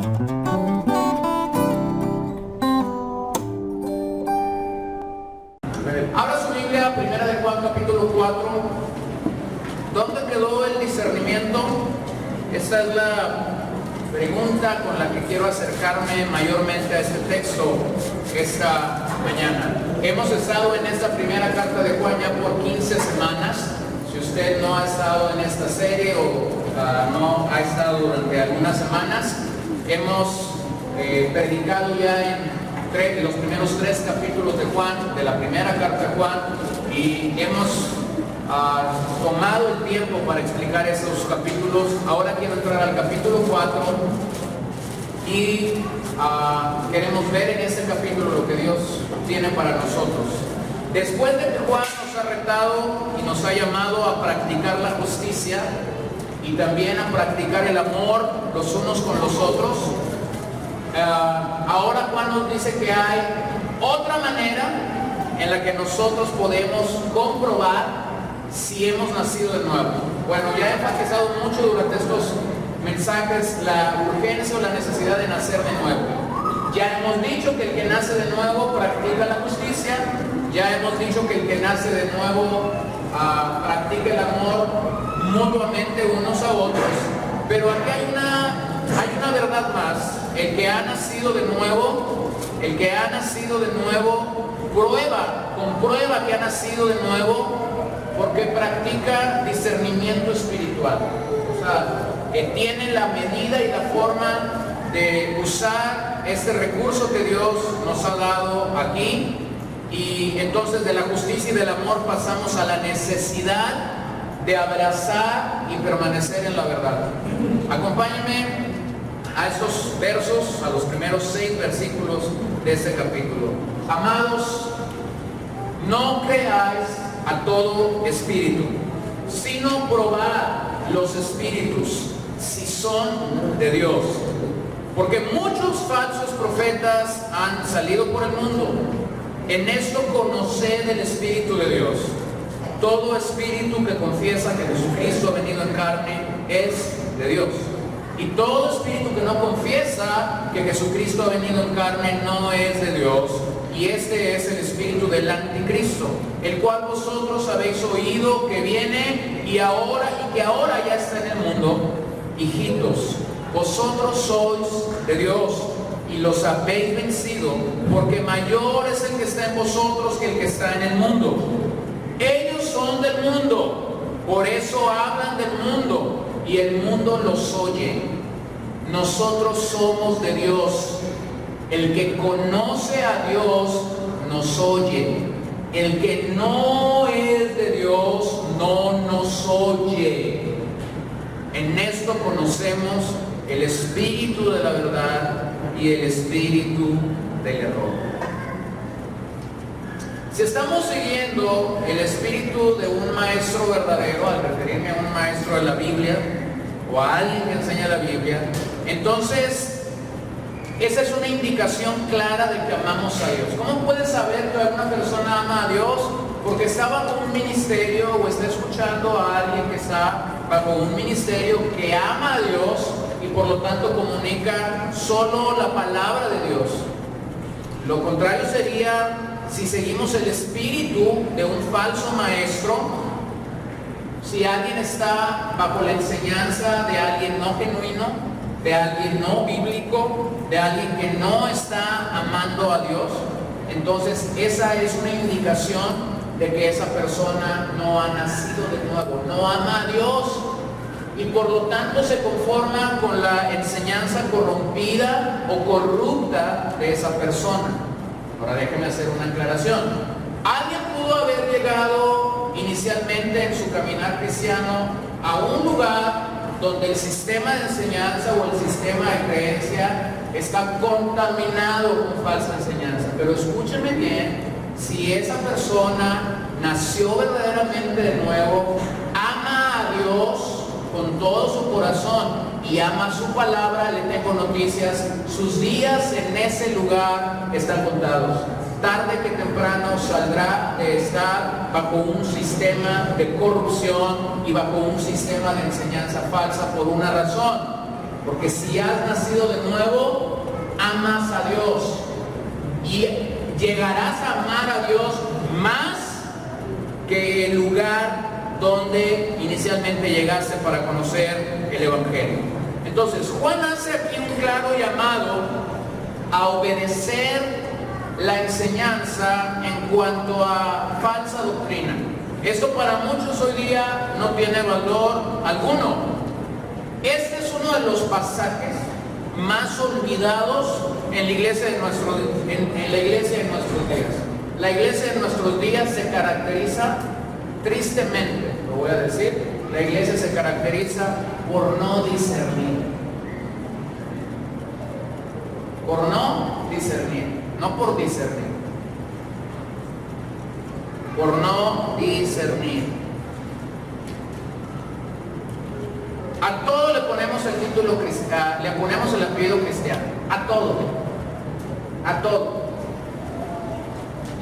Abra su Biblia, Primera de Juan, capítulo 4. ¿Dónde quedó el discernimiento? Esta es la pregunta con la que quiero acercarme mayormente a este texto esta mañana. Hemos estado en esta primera carta de Juan ya por 15 semanas. Si usted no ha estado en esta serie o no ha estado durante algunas semanas, hemos predicado ya en los primeros 3 capítulos de Juan, de la primera carta de Juan, y hemos tomado el tiempo para explicar esos capítulos. Ahora quiero entrar al capítulo 4 y queremos ver en este capítulo lo que Dios tiene para nosotros. Después de que Juan nos ha retado y nos ha llamado a practicar la justicia y también a practicar el amor los unos con los otros, ahora Juan nos dice que hay otra manera en la que nosotros podemos comprobar si hemos nacido de nuevo. Bueno, ya he enfatizado mucho durante estos mensajes la urgencia o la necesidad de nacer de nuevo. Ya hemos dicho que el que nace de nuevo practica la justicia. Ya hemos dicho que el que nace de nuevo practica el amor mutuamente unos a otros. Pero aquí hay una verdad más. El que ha nacido de nuevo, comprueba que ha nacido de nuevo porque practica discernimiento espiritual. O sea, tiene la medida y la forma de usar este recurso que Dios nos ha dado aquí. Y entonces de la justicia y del amor pasamos a la necesidad de abrazar y permanecer en la verdad. Acompáñenme a estos versos, a los primeros 6 versículos de este capítulo. Amados, no creáis a todo espíritu, sino probad los espíritus si son de Dios, porque muchos falsos profetas han salido por el mundo. En esto conoced el Espíritu de Dios. Todo espíritu que confiesa que Jesucristo ha venido en carne es de Dios. Y todo espíritu que no confiesa que Jesucristo ha venido en carne no es de Dios. Y este es el espíritu del anticristo, el cual vosotros habéis oído que viene y que ahora ya está en el mundo. Hijitos, vosotros sois de Dios y los habéis vencido, porque mayor es el que está en vosotros que el que está en el mundo. Ellos son del mundo, por eso hablan del mundo y el mundo los oye. Nosotros somos de Dios. El que conoce a Dios nos oye. El que no es de Dios no nos oye. En esto conocemos el espíritu de la verdad y el espíritu del error. Si estamos siguiendo el espíritu de un maestro verdadero, al referirme a un maestro de la Biblia o a alguien que enseña la Biblia, entonces esa es una indicación clara de que amamos a Dios. ¿Cómo puedes saber que alguna persona ama a Dios? Porque está bajo un ministerio o está escuchando a alguien que está bajo un ministerio que ama a Dios y por lo tanto comunica solo la palabra de Dios. Lo contrario sería si seguimos el espíritu de un falso maestro, si alguien está bajo la enseñanza de alguien no genuino, de alguien no bíblico, de alguien que no está amando a Dios, entonces esa es una indicación de que esa persona no ha nacido de nuevo, no ama a Dios y por lo tanto se conforma con la enseñanza corrompida o corrupta de esa persona. Ahora déjeme hacer una aclaración. Alguien pudo haber llegado inicialmente en su caminar cristiano a un lugar donde el sistema de enseñanza o el sistema de creencia está contaminado con falsa enseñanza. Pero escúcheme bien, si esa persona nació verdaderamente de nuevo, ama a Dios con todo su corazón y ama su palabra, le tengo noticias, sus días en ese lugar están contados. Tarde que temprano saldrá de estar bajo un sistema de corrupción y bajo un sistema de enseñanza falsa por una razón. Porque si has nacido de nuevo, amas a Dios. Y llegarás a amar a Dios más que el lugar donde inicialmente llegaste para conocer el Evangelio. Entonces, Juan hace aquí un claro llamado a obedecer la enseñanza en cuanto a falsa doctrina. Esto para muchos hoy día no tiene valor alguno. Este es uno de los pasajes más olvidados en la iglesia de nuestros días. La iglesia de nuestros días se caracteriza, tristemente, lo voy a decir, la iglesia se caracteriza por no discernir. Por no discernir, no por discernir. Por no discernir. A todo le ponemos el título cristiano, le ponemos el apellido cristiano. A todo. A todo.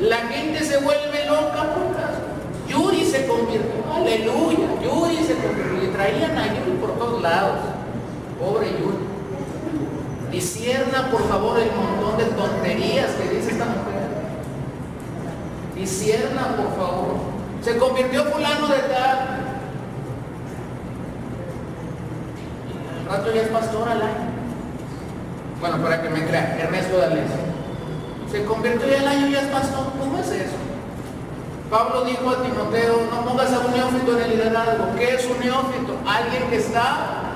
La gente se vuelve loca por caso. Yuri se convirtió, aleluya, Yuri se convirtió. Le traían a Yuri por todos lados. Pobre Yuri. Discierna por favor el montón de tonterías que dice esta mujer. Discierna por favor. Se convirtió fulano de tal. Al rato ya es pastor al año. Bueno, para que me crean, Ernesto D'Alessio. Se convirtió ya al año y ya es pastor. ¿Cómo es eso? Pablo dijo a Timoteo, no pongas a un neófito en el liderazgo. ¿Qué es un neófito? Alguien que está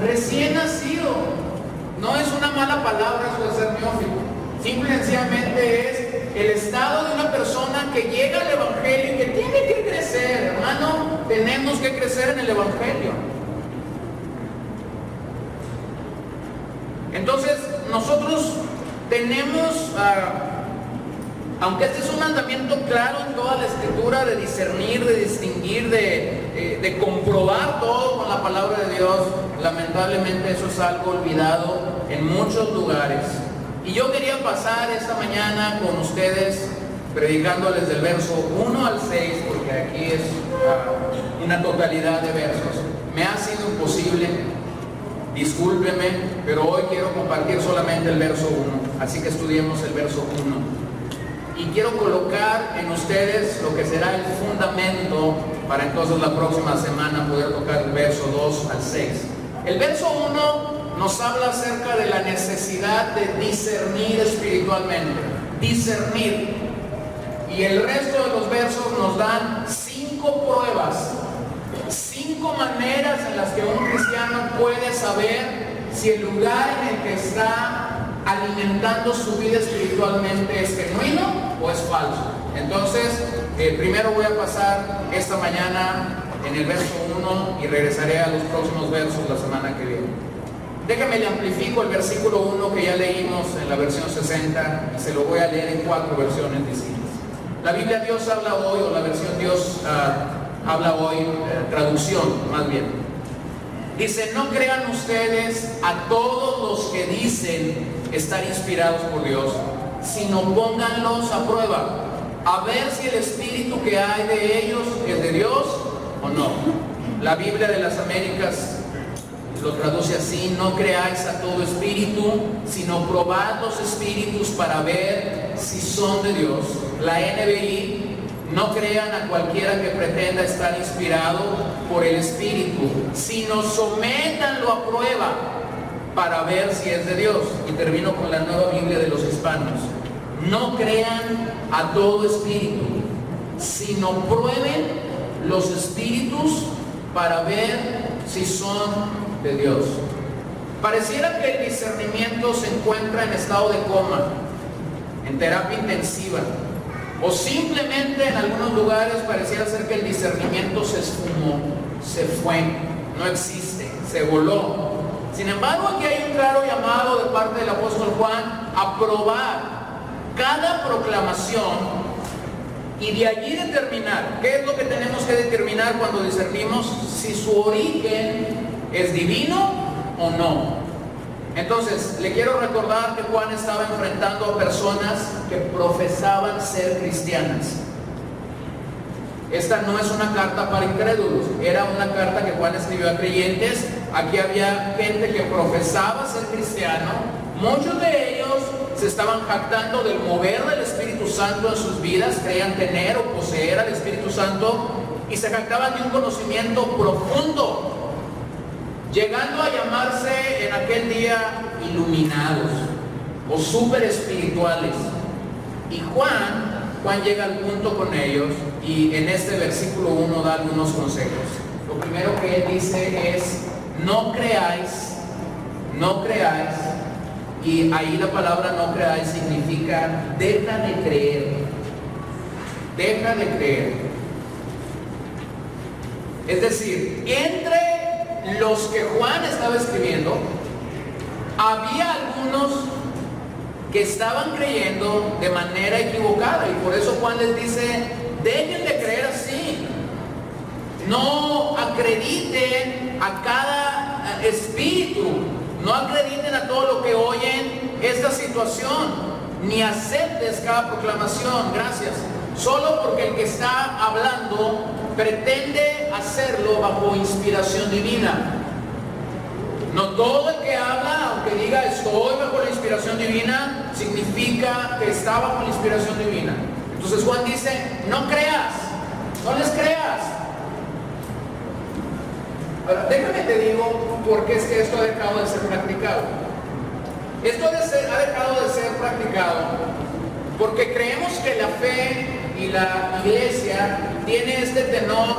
recién nacido. No es una mala palabra eso de ser neófito. Simple y sencillamente es el estado de una persona que llega al Evangelio y que tiene que crecer. Hermano, tenemos que crecer en el Evangelio. Entonces, nosotros tenemos, aunque este es un mandamiento claro en toda la Escritura, de discernir, de distinguir, de comprobar todo con la palabra de Dios, lamentablemente eso es algo olvidado en muchos lugares. Y yo quería pasar esta mañana con ustedes predicándoles del verso 1 al 6, porque aquí es una totalidad de versos. Me ha sido imposible, discúlpeme, pero hoy quiero compartir solamente el verso 1, así que estudiemos el verso 1. Y quiero colocar en ustedes lo que será el fundamento para entonces la próxima semana poder tocar el verso 2 al 6. El verso 1 nos habla acerca de la necesidad de discernir espiritualmente. Discernir. Y el resto de los versos nos dan 5 pruebas, 5 maneras en las que un cristiano puede saber si el lugar en el que está alimentando su vida espiritualmente es genuino o es falso. Entonces, primero voy a pasar esta mañana en el verso 1 y regresaré a los próximos versos la semana que viene. Déjame le amplifico el versículo 1 que ya leímos en la versión 60 y se lo voy a leer en 4 versiones distintas. La Biblia Dios habla hoy, o la versión Dios habla hoy, traducción más bien. Dice, no crean ustedes a todos los que dicen estar inspirados por Dios, sino pónganlos a prueba, a ver si el espíritu que hay de ellos es de Dios o no. La Biblia de las Américas lo traduce así, no creáis a todo espíritu, sino probad los espíritus para ver si son de Dios. La NBI, no crean a cualquiera que pretenda estar inspirado por el espíritu, sino sométanlo a prueba para ver si es de Dios. Y termino con la Nueva Biblia de los Hispanos. No crean a todo espíritu, sino prueben los espíritus para ver si son de Dios. Pareciera que el discernimiento se encuentra en estado de coma, en terapia intensiva, o simplemente en algunos lugares pareciera ser que el discernimiento se esfumó, se fue, no existe, se voló. Sin embargo, aquí hay un claro llamado de parte del apóstol Juan a probar cada proclamación y de allí determinar. ¿Qué es lo que tenemos que determinar cuando discernimos? Si su origen es divino o no. Entonces, le quiero recordar que Juan estaba enfrentando a personas que profesaban ser cristianas. Esta no es una carta para incrédulos, era una carta que Juan escribió a creyentes, Aquí había gente que profesaba ser cristiano. Muchos de ellos se estaban jactando del mover del Espíritu Santo en sus vidas, creían tener o poseer al Espíritu Santo y se jactaban de un conocimiento profundo, llegando a llamarse en aquel día iluminados o súper espirituales. Y Juan llega al punto con ellos y en este versículo 1 da algunos consejos. Lo primero que él dice es: no creáis, y ahí la palabra no creáis significa deja de creer. Es decir, entre los que Juan estaba escribiendo, había algunos que estaban creyendo de manera equivocada, y por eso Juan les dice: dejen de creer así. No acrediten a cada espíritu, no acrediten a todo lo que oyen esta situación, ni aceptes cada proclamación, gracias, solo porque el que está hablando pretende hacerlo bajo inspiración divina. No todo el que habla, aunque diga estoy bajo la inspiración divina, significa que está bajo la inspiración divina. Entonces Juan dice: no creas, no les creas. Ahora, déjame te digo por qué es que esto ha dejado de ser practicado. Esto ha dejado de ser practicado porque creemos que la fe y la iglesia tiene este tenor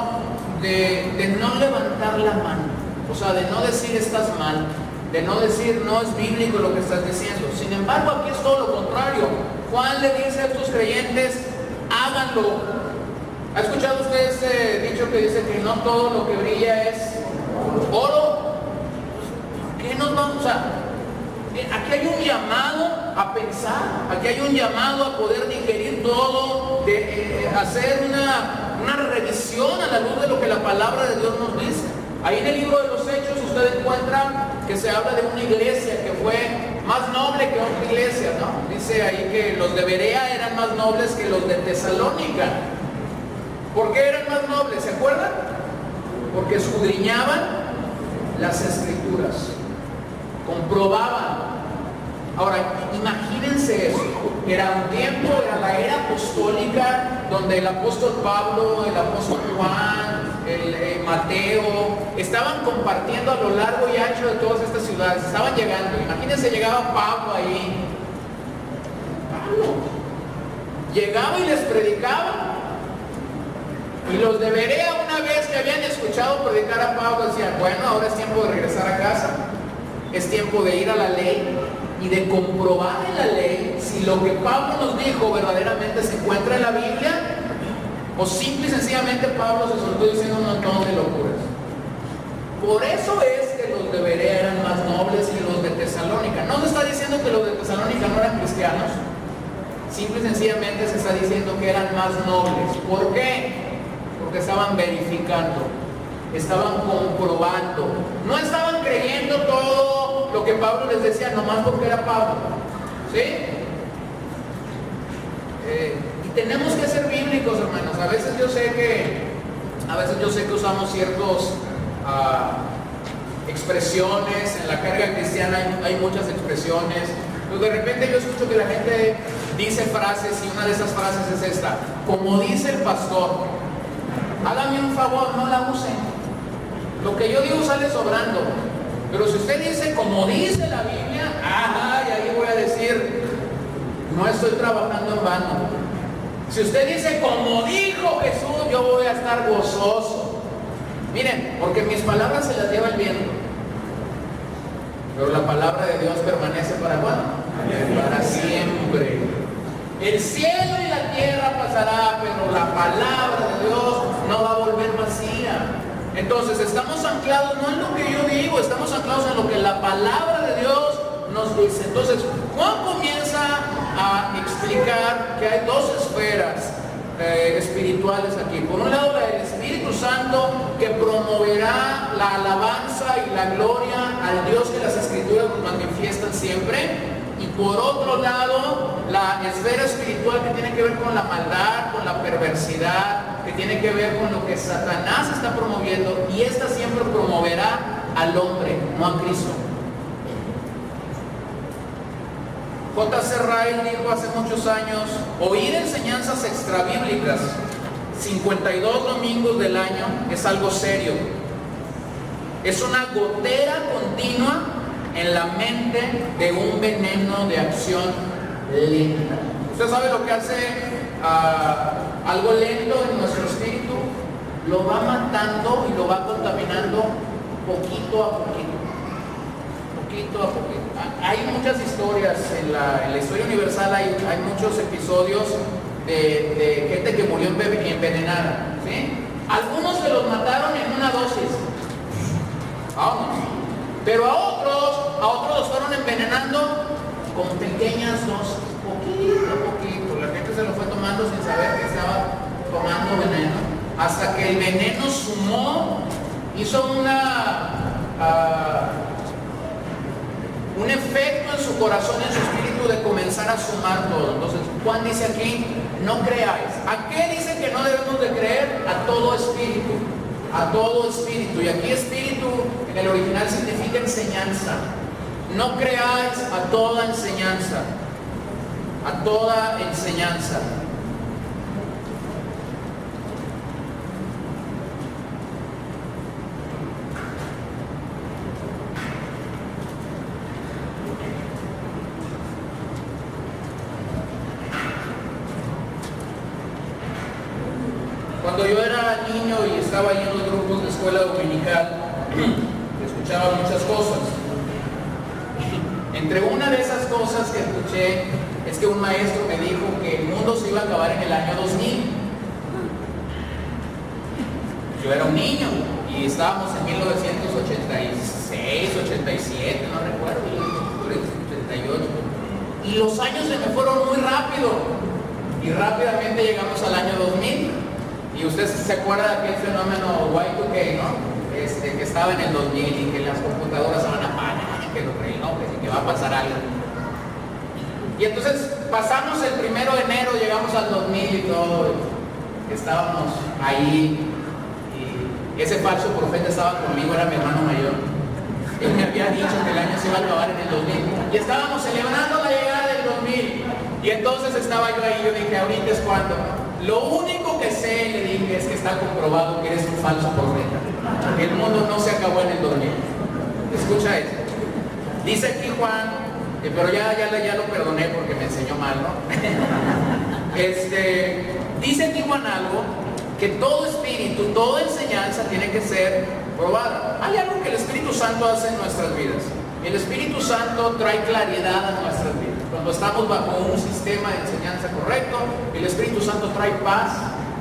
de no levantar la mano, o sea, de no decir estás mal, de no decir no es bíblico lo que estás diciendo. Sin embargo, aquí es todo lo contrario. Juan le dice a estos creyentes: háganlo. ¿Ha escuchado usted ese dicho que dice que no todo lo que brilla es oro? ¿Qué nos vamos a...? Aquí hay un llamado a pensar, aquí hay un llamado a poder digerir todo, de hacer una revisión a la luz de lo que la palabra de Dios nos dice. Ahí en el libro de los Hechos usted encuentra que se habla de una iglesia que fue más noble que otra iglesia, ¿no? Dice ahí que los de Berea eran más nobles que los de Tesalónica. ¿Por qué eran más nobles? ¿Se acuerdan? Porque escudriñaban las escrituras, comprobaban. Ahora, imagínense eso. Era un tiempo, era la era apostólica, donde el apóstol Pablo, el apóstol Juan, el Mateo, estaban compartiendo a lo largo y ancho de todas estas ciudades, estaban llegando. Imagínense, llegaba Pablo ahí. Pablo llegaba y les predicaba. Y los de Berea, una vez que habían escuchado predicar a Pablo, decían: bueno, ahora es tiempo de regresar a casa, es tiempo de ir a la ley y de comprobar en la ley si lo que Pablo nos dijo verdaderamente se encuentra en la Biblia, o simple y sencillamente Pablo se soltó diciendo un montón de locuras. Por eso es que los de Berea eran más nobles que los de Tesalónica. No se está diciendo que los de Tesalónica no eran cristianos, simple y sencillamente se está diciendo que eran más nobles. ¿Por qué? Porque estaban verificando, estaban comprobando, no estaban creyendo todo lo que Pablo les decía nomás porque era Pablo, ¿sí? Y tenemos que ser bíblicos, hermanos. A veces yo sé que usamos ciertos expresiones. En la carga cristiana hay muchas expresiones, pero de repente yo escucho que la gente dice frases, y una de esas frases es esta: como dice el pastor. Hágame un favor, no la usen. Lo que yo digo sale sobrando. Pero si usted dice como dice la Biblia, y ahí voy a decir, no estoy trabajando en vano. Si usted dice como dijo Jesús, yo voy a estar gozoso. Miren, porque mis palabras se las lleva el viento, pero la palabra de Dios permanece ¿para cuándo? Para siempre. El cielo y la tierra pasará, pero la palabra de Dios no va a volver vacía. Entonces estamos anclados no en lo que yo digo, estamos anclados en lo que la palabra de Dios nos dice. Entonces Juan comienza a explicar que hay dos esferas espirituales aquí. Por un lado, la del Espíritu Santo, que promoverá la alabanza y la gloria al Dios que las Escrituras nos manifiestan siempre. Y por otro lado, la esfera espiritual que tiene que ver con la maldad, con la perversidad, que tiene que ver con lo que Satanás está promoviendo, y esta siempre promoverá al hombre, no a Cristo. J.C. Ryle dijo hace muchos años: oír enseñanzas extrabíblicas 52 domingos del año es algo serio. Es una gotera continua en la mente de un veneno de acción lenta. ¿Usted sabe lo que hace algo lento en nuestro espíritu? Lo va matando y lo va contaminando poquito a poquito. Poquito a poquito. Hay muchas historias en la historia universal, hay muchos episodios de gente que murió envenenada, ¿sí? Algunos se los mataron en una dosis, vámonos. Pero a otros los fueron envenenando con pequeñas dosis, poquito a poquito. La gente se lo fue tomando sin saber que estaba tomando veneno, hasta que el veneno sumó, hizo un efecto en su corazón, en su espíritu, de comenzar a sumar todo. Entonces Juan dice aquí: no creáis. ¿A qué dice que no debemos de creer? A todo espíritu, a todo espíritu. Y aquí espíritu en el original significa enseñanza. No creáis a toda enseñanza, a toda enseñanza. Cuando yo era niño y estaba yendo a grupos de escuela dominical, escuchaba muchas cosas. Entre una de esas cosas que escuché es que un maestro me dijo que el mundo se iba a acabar en el año 2000. Yo era un niño y estábamos en 1986, 87, no recuerdo, 88. Y los años se me fueron muy rápido. Y rápidamente llegamos al año 2000. Y usted se acuerda de aquel fenómeno Y2K, ¿no? Que estaba en el 2000 y que las computadoras se van a apagar, que los relojes y que va a pasar algo. Y entonces pasamos el 1 de enero, llegamos al 2000 y todo. Estábamos ahí y ese falso profeta estaba conmigo, era mi hermano mayor. Él me había dicho que el año se iba a acabar en el 2000. Y estábamos celebrando la llegada del 2000. Y entonces estaba yo ahí, yo dije: ahorita es cuando. Lo único que sé, le dije, es que está comprobado que eres un falso profeta. El mundo no se acabó en el 2000. Escucha esto. Dice aquí Juan, pero ya lo perdoné porque me enseñó mal, ¿no? Dice aquí Juan algo, que todo espíritu, toda enseñanza tiene que ser probada. Hay algo que el Espíritu Santo hace en nuestras vidas. El Espíritu Santo trae claridad a nuestras vidas. Cuando estamos bajo un sistema de enseñanza correcto, el Espíritu Santo trae paz,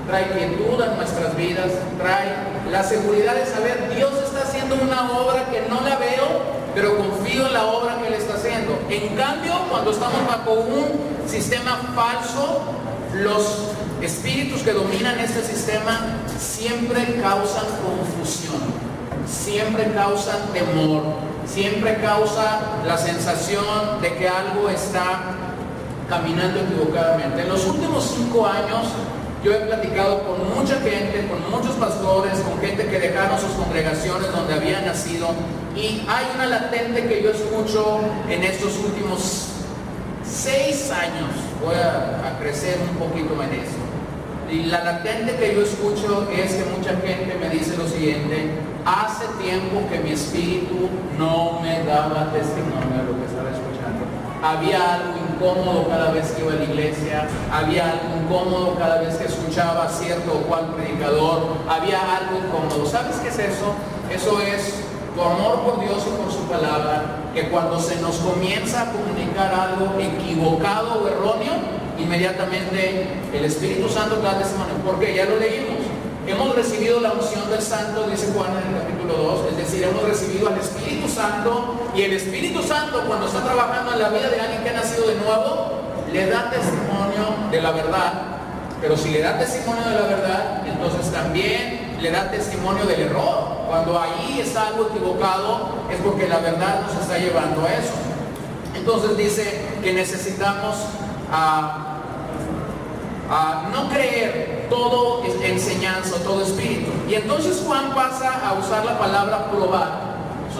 trae quietud a nuestras vidas, trae la seguridad de saber: Dios está haciendo una obra que no la veo, pero confío en la obra que Él está haciendo. En cambio, cuando estamos bajo un sistema falso, los espíritus que dominan este sistema siempre causan confusión, siempre causan temor, siempre causa la sensación de que algo está caminando equivocadamente. En los últimos 5 años yo he platicado con mucha gente, con muchos pastores, con gente que dejaron sus congregaciones donde habían nacido, y hay una latente que yo escucho en estos últimos 6 años. Voy a crecer un poquito en eso. Y la latente que yo escucho es que mucha gente me dice lo siguiente: hace tiempo que mi espíritu no me daba testimonio de lo que estaba escuchando. Había algo incómodo cada vez que iba a la iglesia, había algo incómodo cada vez que escuchaba cierto o cual predicador, había algo incómodo. ¿Sabes qué es eso? Eso es tu amor por Dios y por su palabra, que cuando se nos comienza a comunicar algo equivocado o erróneo, inmediatamente el Espíritu Santo da testimonio. Porque ya lo leímos. Hemos recibido la unción del Santo, dice Juan en el capítulo 2, es decir, hemos recibido al Espíritu Santo, y el Espíritu Santo, cuando está trabajando en la vida de alguien que ha nacido de nuevo, le da testimonio de la verdad. Pero si le da testimonio de la verdad, entonces también le da testimonio del error. Cuando ahí está algo equivocado, es porque la verdad nos está llevando a eso. Entonces dice que necesitamos no creer todo enseñanza, todo espíritu. Y entonces Juan pasa a usar la palabra probar.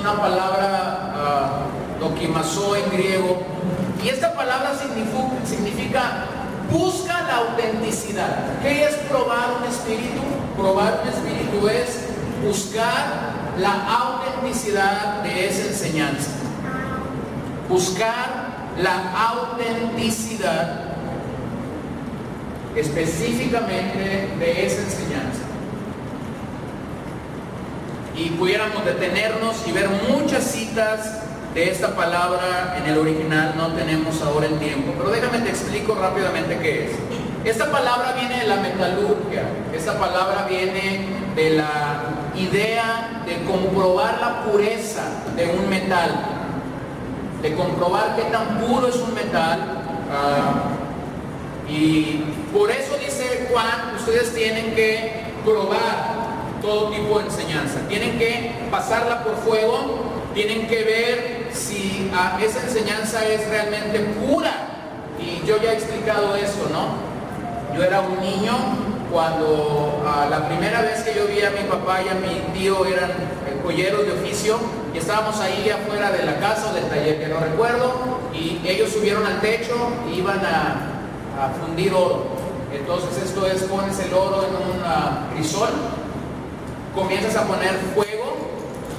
una palabra dokimazo en griego, y esta palabra significa busca la autenticidad. ¿Qué es probar un espíritu? Probar un espíritu es buscar la autenticidad de esa enseñanza. Buscar la autenticidad específicamente de esa enseñanza. Y pudiéramos detenernos y ver muchas citas de esta palabra en el original, no tenemos ahora el tiempo, pero déjame te explico rápidamente qué es. Esta palabra viene de la metalurgia, esta palabra viene de la idea de comprobar la pureza de un metal, de comprobar qué tan puro es un metal, y por eso dice Juan, ustedes tienen que probar todo tipo de enseñanza, tienen que pasarla por fuego, tienen que ver si esa enseñanza es realmente pura. Y yo ya he explicado eso, ¿no? Yo era un niño cuando la primera vez que yo vi a mi papá y a mi tío, eran joyeros de oficio, y estábamos ahí afuera de la casa o del taller, que no recuerdo, y ellos subieron al techo y iban a fundir oro. Entonces esto es, pones el oro en un crisol, comienzas a poner fuego,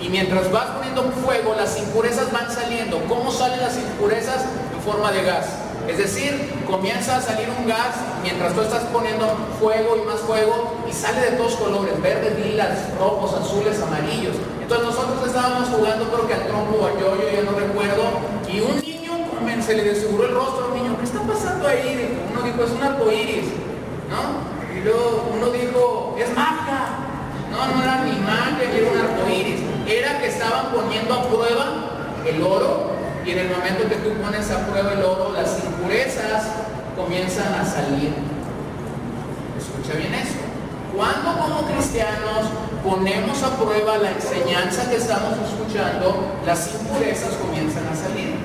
y mientras vas poniendo fuego, las impurezas van saliendo. ¿Cómo salen las impurezas? En forma de gas. Es decir, comienza a salir un gas mientras tú estás poniendo fuego y más fuego, y sale de todos colores, verdes, lilas, rojos, azules, amarillos. Entonces nosotros estábamos jugando, creo que al trompo o al yoyo, ya no recuerdo, y un niño se le desfiguró el rostro a un niño. ¿Qué está pasando ahí? Uno dijo, es un arcoíris, ¿no? Y luego uno dijo, es magia. No era ni magia, era un arcoíris. Era que estaban poniendo a prueba el oro, y en el momento que tú pones a prueba el oro, las impurezas comienzan a salir. Escucha bien eso. Cuando como cristianos ponemos a prueba la enseñanza que estamos escuchando, las impurezas comienzan a salir.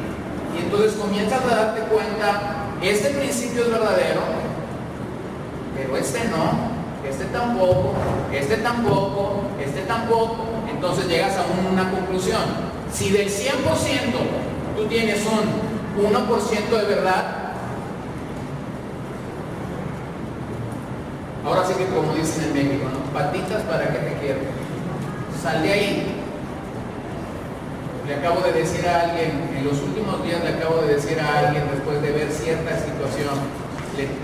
Y entonces comienzas a darte cuenta, este principio es verdadero, pero este no. Este tampoco, este tampoco, este tampoco. Entonces llegas a una conclusión. Si del 100% tú tienes un 1% de verdad, ahora sí que como dicen en México, ¿no? Patitas para que te quiero. Sal de ahí. Le acabo de decir a alguien, en los últimos días le acabo de decir a alguien, después de ver cierta situación,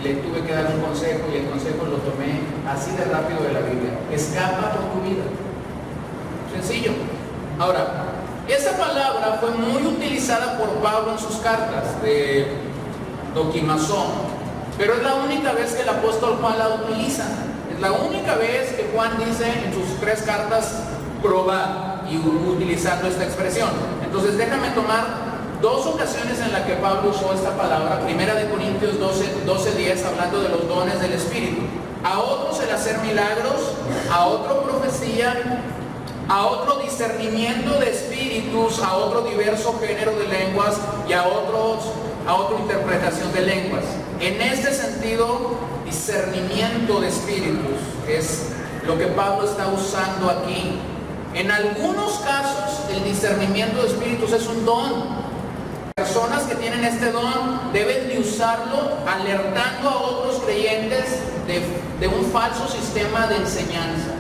le tuve que dar un consejo, y el consejo lo tomé así de rápido de la Biblia. Escapa con tu vida. Sencillo. Ahora, esa palabra fue muy utilizada por Pablo en sus cartas de dokimazo, pero es la única vez que el apóstol Juan la utiliza. Es la única vez que Juan dice en sus 3 cartas probar, y utilizando esta expresión. Entonces déjame tomar 2 ocasiones en las que Pablo usó esta palabra. Primera de Corintios 12:10, hablando de los dones del Espíritu. A otros el hacer milagros, a otro profecía, a otro discernimiento de espíritus, a otro diverso género de lenguas, y a otra interpretación de lenguas. En este sentido, discernimiento de espíritus es lo que Pablo está usando aquí. En algunos casos, el discernimiento de espíritus es un don. Personas que tienen este don deben de usarlo alertando a otros creyentes de un falso sistema de enseñanza.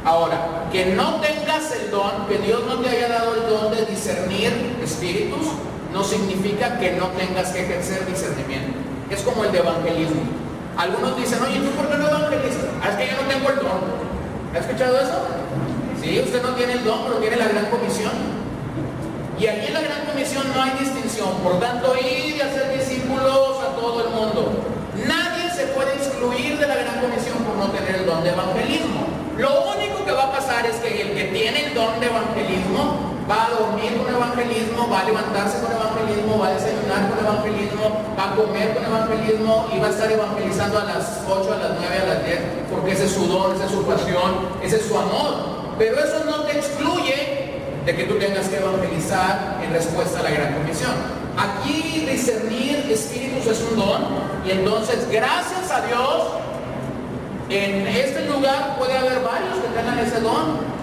Ahora, que no tengas el don, que Dios no te haya dado el don de discernir espíritus, no significa que no tengas que ejercer discernimiento. Es como el de evangelismo. Algunos dicen, oye, ¿tú por qué no evangelizas? Es que yo no tengo el don. ¿Ha escuchado eso? Sí, usted no tiene el don, pero tiene la gran comisión. Y aquí en la gran comisión no hay distinción. Por tanto, ir y hacer discípulos a todo el mundo. Nadie se puede excluir de la gran comisión por no tener el don de evangelismo. Lo único que va a pasar es que el que tiene el don de evangelismo va a dormir con evangelismo, va a levantarse con evangelismo, va a desayunar con evangelismo, va a comer con evangelismo, y va a estar evangelizando a las 8, a las 9, a las 10, porque ese es su don, esa es su pasión, ese es su amor. Pero eso no te excluye de que tú tengas que evangelizar en respuesta a la gran comisión. Aquí discernir espíritus es un don, y entonces gracias a Dios en este lugar puede haber varios que tengan ese don.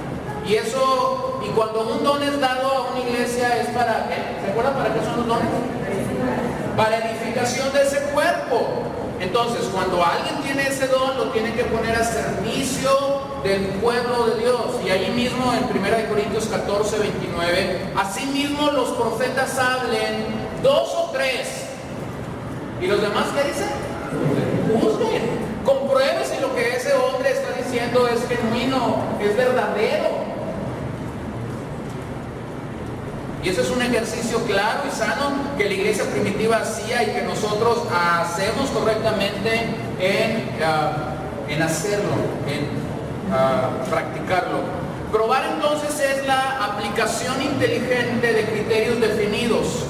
Y eso, y cuando un don es dado a una iglesia es para ¿qué? ¿Se acuerdan para qué son los dones? Para edificación de ese cuerpo. Entonces, cuando alguien tiene ese don, lo tiene que poner a servicio del pueblo de Dios. Y ahí mismo en 1 Corintios 14, 29, asimismo los profetas hablen 2 o 3. ¿Y los demás qué dicen? Juzguen, comprueben si lo que ese hombre está diciendo es genuino, es verdadero. Y eso es un ejercicio claro y sano que la iglesia primitiva hacía y que nosotros hacemos correctamente en hacerlo, en practicarlo. Probar entonces es la aplicación inteligente de criterios definidos,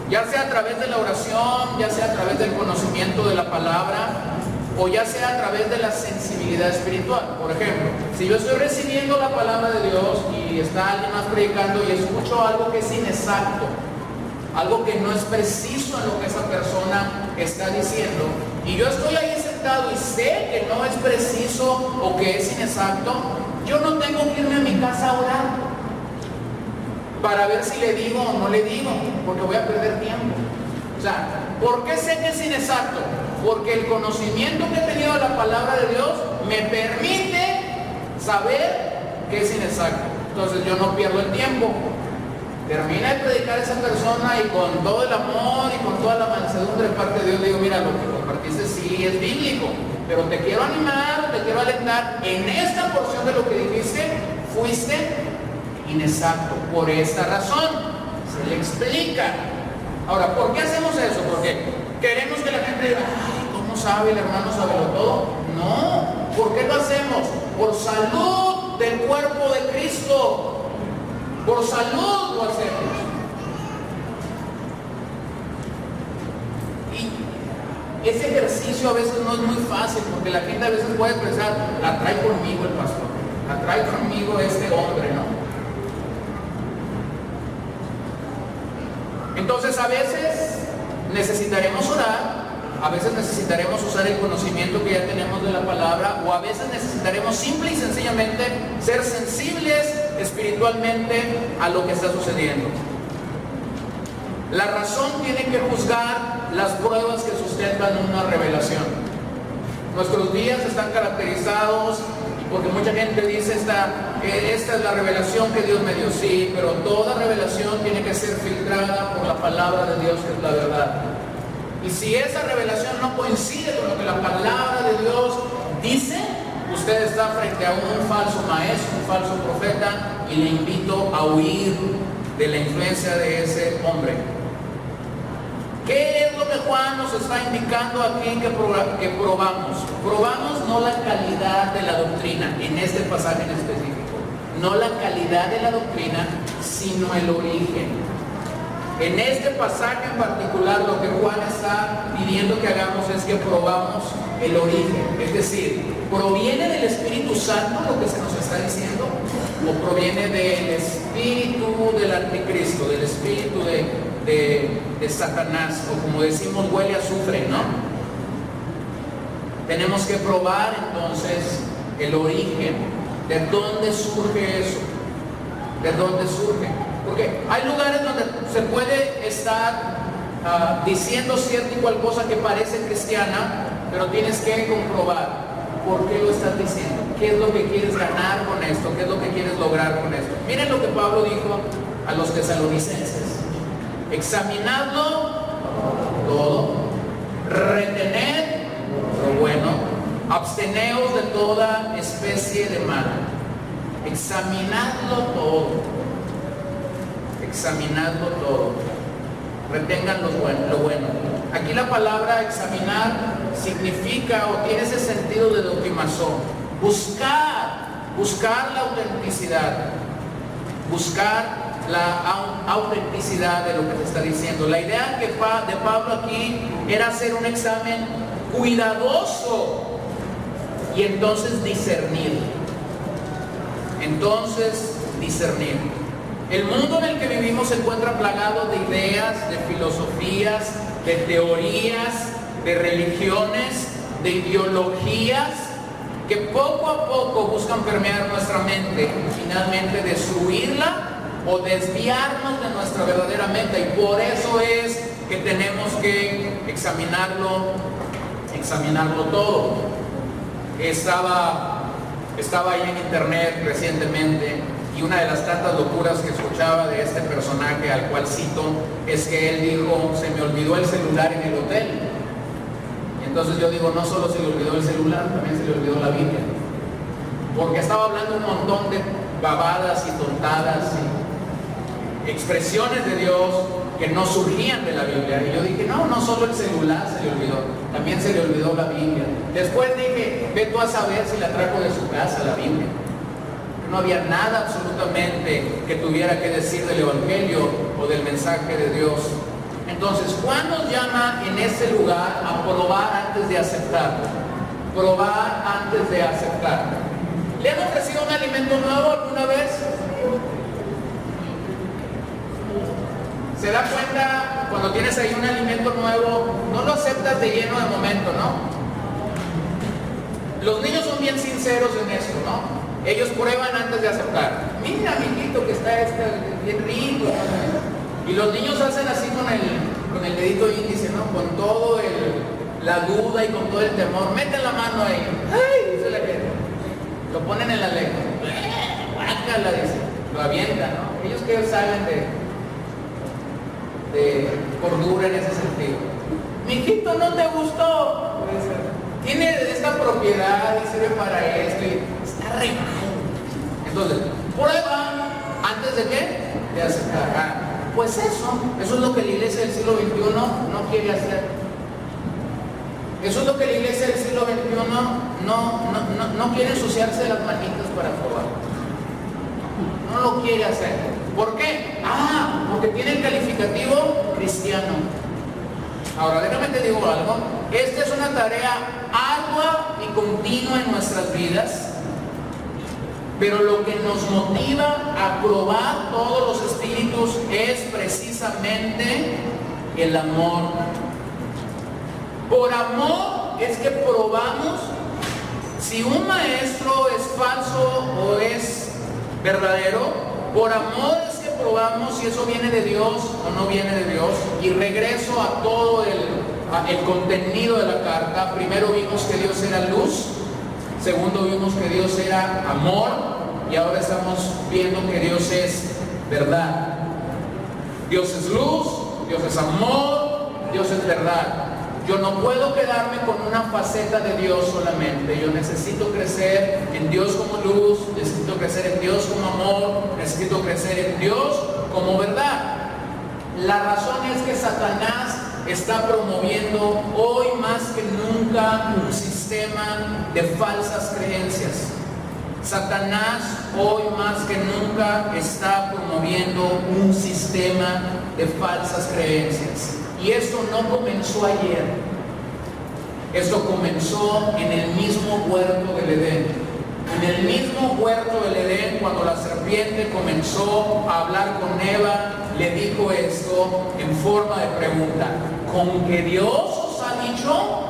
ya sea a través de la oración, ya sea a través del conocimiento de la palabra, o ya sea a través de la sensibilidad espiritual. Por ejemplo, si yo estoy recibiendo la palabra de Dios y está alguien más predicando y escucho algo que es inexacto, algo que no es preciso en lo que esa persona está diciendo, y yo estoy ahí sentado y sé que no es preciso o que es inexacto, yo no tengo que irme a mi casa a orar para ver si le digo o no le digo, porque voy a perder tiempo. O sea, ¿por qué sé que es inexacto? Porque el conocimiento que he tenido de la palabra de Dios me permite saber que es inexacto. Entonces yo no pierdo el tiempo. Termina de predicar a esa persona y con todo el amor y con toda la mansedumbre de parte de Dios le digo, mira, lo que compartiste sí es bíblico, pero te quiero animar, te quiero alentar. En esta porción de lo que dijiste, fuiste inexacto. Por esta razón, se le explica. Ahora, ¿por qué hacemos eso? Porque queremos que la gente diga, ay, ¿cómo sabe el hermano saberlo todo? No, ¿por qué lo hacemos? Por salud del cuerpo de Cristo. Por salud lo hacemos. Y ese ejercicio a veces no es muy fácil, porque la gente a veces puede pensar, la trae conmigo el pastor, la trae conmigo este hombre, ¿no? Entonces a veces necesitaremos orar, a veces necesitaremos usar el conocimiento que ya tenemos de la palabra, o a veces necesitaremos simple y sencillamente ser sensibles espiritualmente a lo que está sucediendo. La razón tiene que juzgar las pruebas que sustentan una revelación. Nuestros días están caracterizados porque mucha gente dice esta es la revelación que Dios me dio. Sí, pero toda revelación tiene que ser filtrada por la palabra de Dios, que es la verdad. Y si esa revelación no coincide con lo que la palabra de Dios dice, usted está frente a un falso maestro, un falso profeta, y le invito a huir de la influencia de ese hombre. ¿Qué es lo que Juan nos está indicando aquí que probamos? Probamos no la calidad de la doctrina, en este pasaje en específico, no la calidad de la doctrina, sino el origen. En este pasaje en particular, lo que Juan está pidiendo que hagamos es que probamos el origen, es decir, ¿proviene del Espíritu Santo lo que se nos está diciendo? ¿O proviene del espíritu del anticristo, del espíritu de Satanás, o como decimos, huele a azufre, ¿no? Tenemos que probar entonces el origen, de dónde surge eso, de dónde surge. Porque hay lugares donde se puede estar diciendo cierta y cual cosa que parece cristiana, pero tienes que comprobar por qué lo estás diciendo, qué es lo que quieres ganar con esto, qué es lo que quieres lograr con esto. Miren lo que Pablo dijo a los tesalonicenses: examinadlo todo, retened lo bueno, absteneos de toda especie de mal. Examinadlo todo, examinadlo todo, retengan lo bueno. Aquí la palabra examinar significa o tiene ese sentido de doquimazón, buscar la autenticidad, buscar la autenticidad de lo que se está diciendo. La idea de Pablo aquí era hacer un examen cuidadoso y entonces discernir. El mundo en el que vivimos se encuentra plagado de ideas, de filosofías, de teorías, de religiones, de ideologías que poco a poco buscan permear nuestra mente y finalmente destruirla o desviarnos de nuestra verdadera meta. Y por eso es que tenemos que examinarlo todo. Estaba ahí en internet recientemente, y una de las tantas locuras que escuchaba de este personaje al cual cito es que él dijo: se me olvidó el celular en el hotel. Y entonces yo digo, no solo se le olvidó el celular, también se le olvidó la Biblia, porque estaba hablando un montón de babadas y tontadas y expresiones de Dios que no surgían de la Biblia. Y yo dije, no solo el celular se le olvidó, también se le olvidó la Biblia. Después dije, ve tú a saber si la trajo de su casa la Biblia. No había nada absolutamente que tuviera que decir del Evangelio o del mensaje de Dios. Entonces, Juan nos llama en ese lugar a probar antes de aceptar. Probar antes de aceptar. ¿Le han ofrecido un alimento nuevo alguna vez? ¿Se da cuenta cuando tienes ahí un alimento nuevo, no lo aceptas de lleno de momento, ¿no? Los niños son bien sinceros en esto, ¿no? Ellos prueban antes de aceptar. Mira, amiguito, que está bien rico, ¿no? Y los niños hacen así con el dedito índice, ¿no? Con todo la duda y con todo el temor. Meten la mano ahí. ¡Ay! Dice la gente. Lo ponen en la lengua. Guácala, dice. Lo avientan, ¿no? Ellos que saben de cordura en ese sentido. Mijito, ¿no te gustó? Tiene esta propiedad y sirve para esto y está re mal. Entonces, prueba antes de qué? De aceptar. Pues eso es lo que la iglesia del siglo XXI no quiere hacer. Eso es lo que la iglesia del siglo XXI no quiere ensuciarse de las manitas para probar. No lo quiere hacer. ¿Por qué? Porque tiene el calificativo cristiano. Ahora, déjame te digo algo. Esta es una tarea ardua y continua en nuestras vidas, pero lo que nos motiva a probar todos los espíritus es precisamente el amor. Por amor es que probamos si un maestro es falso o es verdadero. Por amor es que probamos si eso viene de Dios o no viene de Dios. Y regreso a todo el contenido de la carta. Primero vimos que Dios era luz. Segundo vimos que Dios era amor. Y ahora estamos viendo que Dios es verdad. Dios es luz, Dios es amor, Dios es verdad. Yo no puedo quedarme con una faceta de Dios solamente. Yo necesito crecer en Dios como luz, necesito crecer en Dios como amor, necesito crecer en Dios como verdad. La razón es que Satanás está promoviendo hoy más que nunca un sistema de falsas creencias. Satanás hoy más que nunca está promoviendo un sistema de falsas creencias. Y esto no comenzó ayer. Esto comenzó en el mismo huerto del Edén. En el mismo huerto del Edén, cuando la serpiente comenzó a hablar con Eva, le dijo esto en forma de pregunta: ¿con que Dios os ha dicho?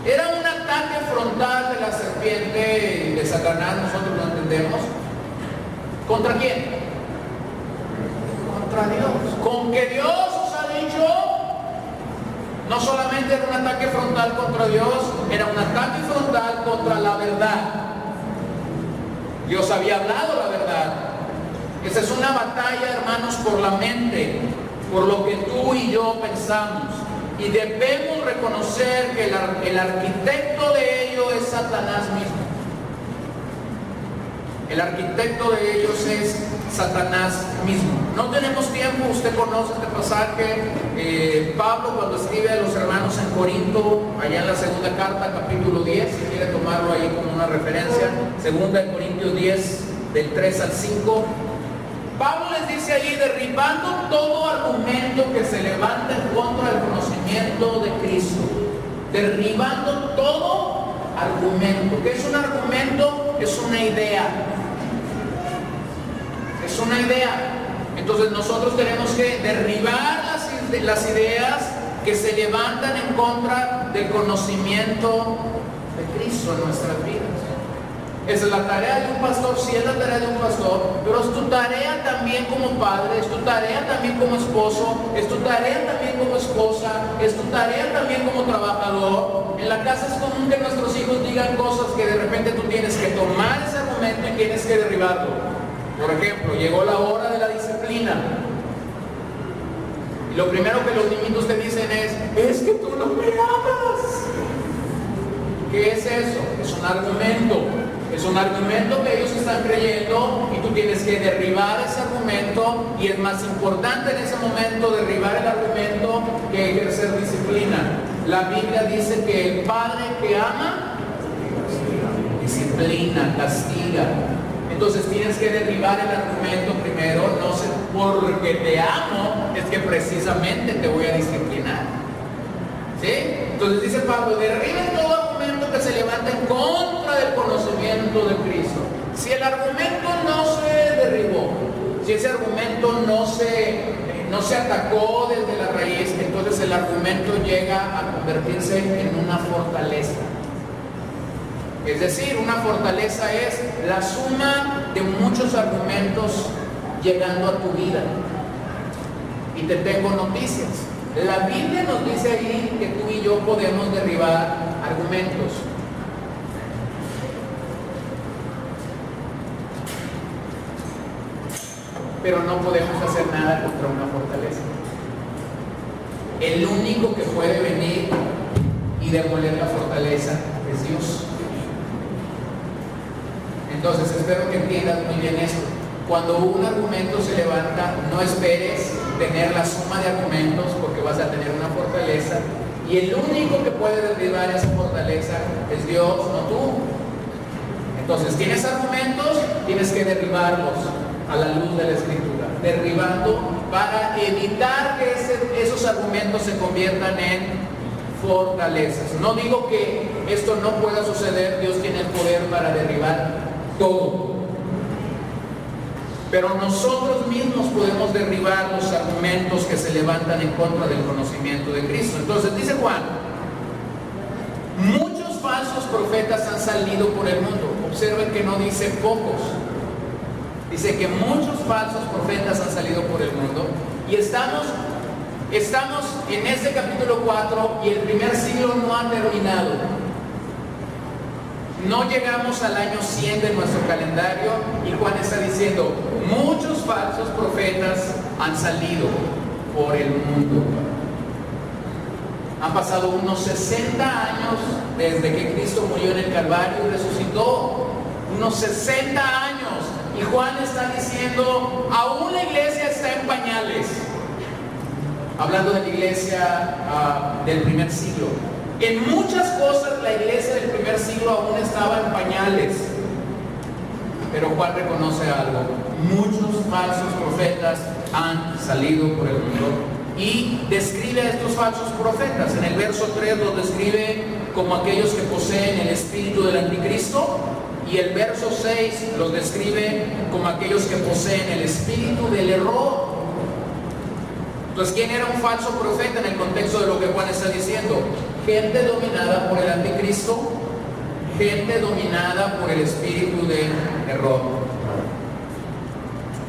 Era un ataque frontal de la serpiente de Satanás, nosotros lo entendemos. ¿Contra quién? Contra Dios. Con que Dios os ha dicho, no solamente era un ataque frontal contra Dios, era un ataque frontal contra la verdad. Dios había hablado la verdad. Esa es una batalla, hermanos, por la mente, por lo que tú y yo pensamos. Y debemos reconocer que el arquitecto de ello es Satanás mismo. El arquitecto de ellos es Satanás mismo. No tenemos tiempo, usted conoce este pasaje. Pablo, cuando escribe a los hermanos en Corinto, allá en la segunda carta, capítulo 10, si quiere tomarlo ahí como una referencia, segunda de Corintios 10, del 3 al 5. Pablo les dice allí: derribando todo argumento que se levanta en contra del conocimiento de Cristo. Derribando todo argumento. ¿Qué es un argumento? Es una idea. Es una idea. Entonces nosotros tenemos que derribar las ideas que se levantan en contra del conocimiento de Cristo en nuestras vidas. Esa es la tarea de un pastor, sí es la tarea de un pastor, pero es tu tarea también como padre, es tu tarea también como esposo, es tu tarea también como esposa, es tu tarea también como trabajador. En la casa es común que nuestros hijos digan cosas que de repente tú tienes que tomar ese argumento y tienes que derribarlo. Por ejemplo, llegó la hora de la disciplina. Y lo primero que los niñitos te dicen es que tú no me amas. ¿Qué es eso? Es un argumento. Es un argumento que ellos están creyendo y tú tienes que derribar ese argumento, y es más importante en ese momento derribar el argumento que ejercer disciplina. La Biblia dice que el padre que ama, disciplina, castiga. Entonces tienes que derribar el argumento primero, no sé, porque te amo, es que precisamente te voy a disciplinar. ¿Sí? Entonces dice Pablo, derriben todo argumento que se levanta en contra del conocimiento de Cristo. Si el argumento no se derribó, si ese argumento no se atacó desde la raíz, entonces el argumento llega a convertirse en una fortaleza. Es decir, una fortaleza es la suma de muchos argumentos llegando a tu vida. Y te tengo noticias. La Biblia nos dice ahí que tú y yo podemos derribar argumentos. Pero no podemos hacer nada contra una fortaleza. El único que puede venir y demoler la fortaleza es Dios. Entonces espero que entiendas muy bien esto. Cuando un argumento se levanta, no esperes tener la suma de argumentos, porque vas a tener una fortaleza, y el único que puede derribar esa fortaleza es Dios, no tú. Entonces tienes argumentos, tienes que derribarlos a la luz de la Escritura, derribando para evitar que esos argumentos se conviertan en fortalezas. No digo que esto no pueda suceder, Dios tiene el poder para derribar todo. Pero nosotros mismos podemos derribar los argumentos que se levantan en contra del conocimiento de Cristo. Entonces dice Juan, muchos falsos profetas han salido por el mundo. Observen que no dice pocos. Dice que muchos falsos profetas han salido por el mundo. Y estamos en este capítulo 4 y el primer siglo no ha terminado. No llegamos al año 100 de nuestro calendario y Juan está diciendo, muchos falsos profetas han salido por el mundo. Han pasado unos 60 años desde que Cristo murió en el Calvario y resucitó. Unos 60 años. Y Juan está diciendo, aún la iglesia está en pañales. Hablando de la iglesia del primer siglo. En muchas cosas la iglesia del primer siglo aún estaba en pañales. Pero Juan reconoce algo. Muchos falsos profetas han salido por el mundo. Y describe a estos falsos profetas. En el verso 3 los describe como aquellos que poseen el espíritu del anticristo. Y el verso 6 los describe como aquellos que poseen el espíritu del error. Entonces, ¿quién era un falso profeta en el contexto de lo que Juan está diciendo? Gente dominada por el anticristo, gente dominada por el espíritu de error.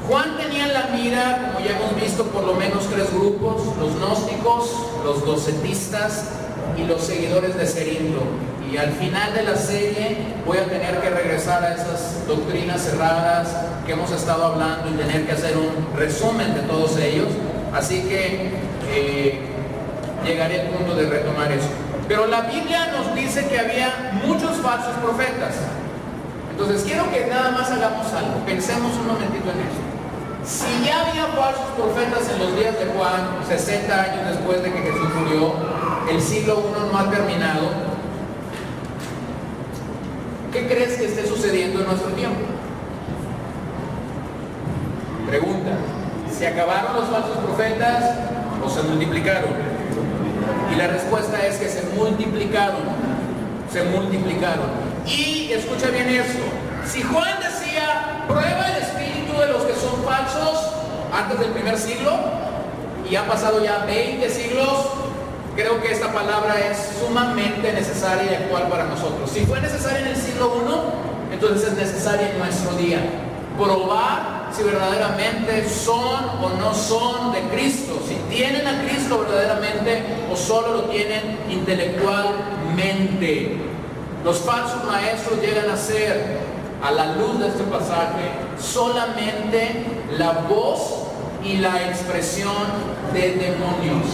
Juan tenía en la mira, como ya hemos visto, por lo menos 3 grupos: los gnósticos, los docetistas y los seguidores de Cerinto. Y al final de la serie voy a tener que regresar a esas doctrinas cerradas que hemos estado hablando y tener que hacer un resumen de todos ellos. Así que llegaré al punto de retomar eso. Pero la Biblia nos dice que había muchos falsos profetas. Entonces quiero que nada más hagamos algo. Pensemos un momentito en eso. Si ya había falsos profetas en los días de Juan, 60 años después de que Jesús murió, el siglo I no ha terminado, ¿qué crees que esté sucediendo en nuestro tiempo? Pregunta. ¿Se acabaron los falsos profetas o se multiplicaron? Y la respuesta es que se multiplicaron. Se multiplicaron. Y escucha bien esto. Si Juan decía, prueba el espíritu de los que son falsos antes del primer siglo, y han pasado ya 20 siglos, creo que esta palabra es sumamente necesaria y actual para nosotros. Si fue necesaria en el siglo I, entonces es necesaria en nuestro día. Probar si verdaderamente son o no son de Cristo, si tienen a Cristo verdaderamente o solo lo tienen intelectualmente. Los falsos maestros llegan a ser, a la luz de este pasaje, solamente la voz y la expresión de demonios.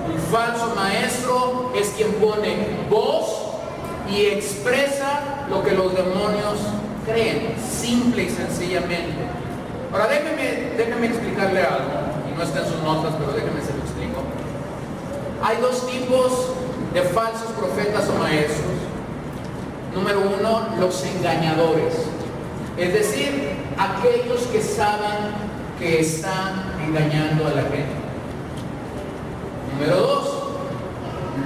Un falso maestro es quien pone voz y expresa lo que los demonios creen, simple y sencillamente. Ahora déjeme explicarle algo, y no está en sus notas, pero déjeme se lo explico. Hay dos tipos de falsos profetas o maestros. Número uno, los engañadores, es decir, aquellos que saben que están engañando a la gente. Número dos,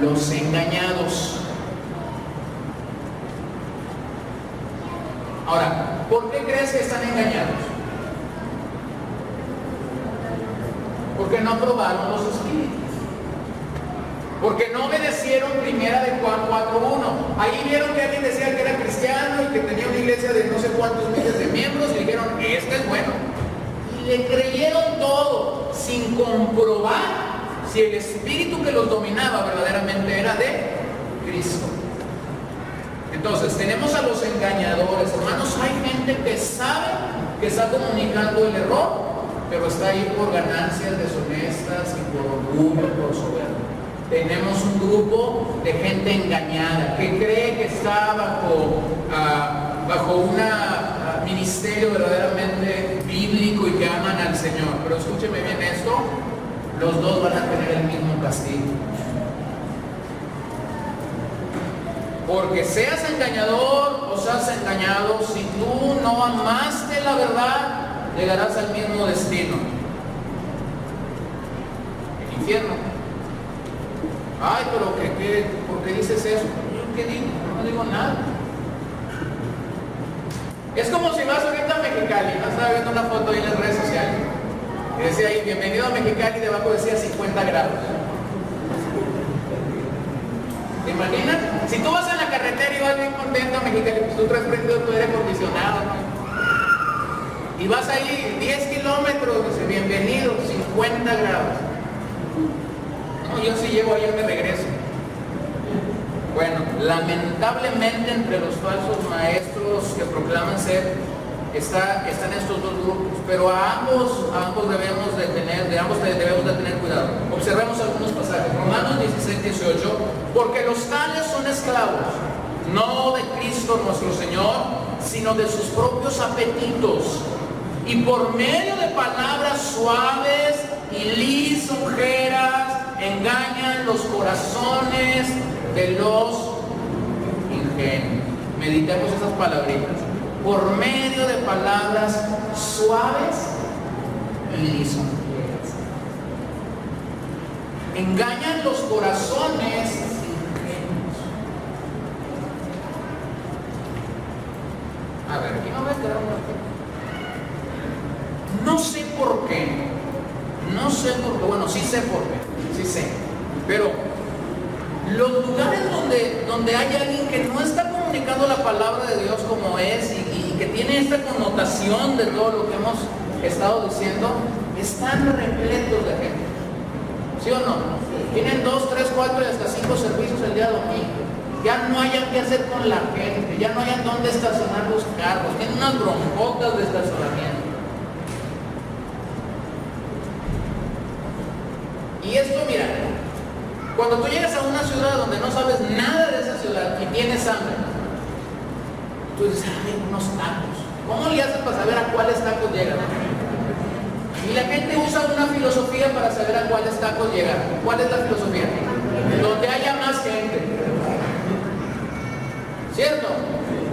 los engañados. Ahora, ¿por qué crees que están engañados? Porque no probaron los espíritus. Porque no obedecieron primera de Juan 4:1. Ahí vieron que alguien decía que era cristiano y que tenía una iglesia de no sé cuántos miles de miembros y dijeron, este es bueno. Y le creyeron todo sin comprobar si el espíritu que los dominaba verdaderamente era de Cristo. Entonces, tenemos a los engañadores. Hermanos, hay gente que sabe que está comunicando el error, pero está ahí por ganancias deshonestas y por orgullo, por soberbia. Tenemos un grupo de gente engañada que cree que está bajo un ministerio verdaderamente bíblico y que aman al Señor. Pero escúcheme bien esto, los dos van a tener el mismo castigo. Porque seas engañador o seas engañado, si tú no amaste la verdad, llegarás al mismo destino, el infierno. Ay, pero ¿por qué dices eso? ¿Qué digo? No digo nada. Es como si vas ahorita a Mexicali, no estaba viendo una foto ahí en las redes sociales, y decía ahí, bienvenido a Mexicali, y debajo decía 50 grados. ¿Te imaginas? Si tú vas en la carretera y vas bien contento a Mexicali, pues tú traes prendido tu aire acondicionado, ¿no? Y vas ahí 10 kilómetros, dice, bienvenido, 50 grados. No, yo sí llego ayer, me regreso. Bueno, lamentablemente entre los falsos maestros que proclaman ser, están estos dos grupos, pero a ambos debemos de tener cuidado. Observemos algunos pasajes. Romanos 16:18, porque los tales son esclavos, no de Cristo nuestro Señor, sino de sus propios apetitos, y por medio de palabras suaves y lisonjeras engañan los corazones de los ingenuos. Meditemos esas palabritas. Por medio de palabras suaves y lisonjeras engañan los corazones ingenuos. A ver, aquí no me queda una. No sé por qué, bueno, sí sé por qué, sí sé, pero los lugares donde hay alguien que no está comunicando la palabra de Dios como es y que tiene esta connotación de todo lo que hemos estado diciendo, están repletos de gente, ¿sí o no? Tienen 2, 3, 4 y hasta 5 servicios el día domingo. Ya no hayan qué hacer con la gente, ya no hayan dónde estacionar los carros, tienen unas broncotas de estacionamiento. Y esto, mira, cuando tú llegas a una ciudad donde no sabes nada de esa ciudad y tienes hambre, tú dices, ay, unos tacos. ¿Cómo le haces para saber a cuáles tacos llegan? Y la gente usa una filosofía para saber a cuáles tacos llegan. ¿Cuál es la filosofía? Donde haya más gente. ¿Cierto?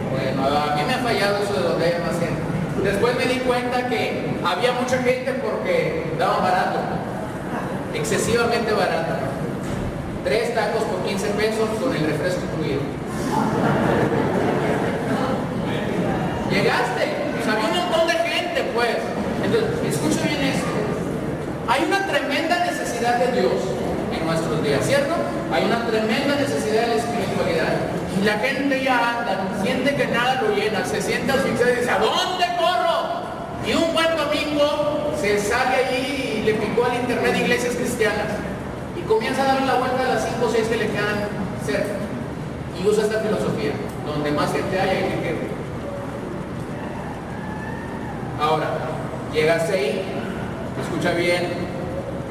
Bueno, a mí me ha fallado eso de donde haya más gente. Después me di cuenta que había mucha gente porque daban barato. Excesivamente barato. 3 tacos por 15 pesos con el refresco incluido. Llegaste, pues había un montón de gente, pues. Entonces, escucha bien esto. Hay una tremenda necesidad de Dios en nuestros días, ¿cierto? Hay una tremenda necesidad de la espiritualidad. Y la gente ya anda, siente que nada lo llena, se siente asfixiada y dice, ¿a dónde corro? Y un buen domingo se sale allí y le picó al internet de iglesias cristianas. Y comienza a darle la vuelta a las 5 o 6 que le quedan cerca. Y usa esta filosofía, donde más gente haya y que quede. Ahora, llegaste ahí, escucha bien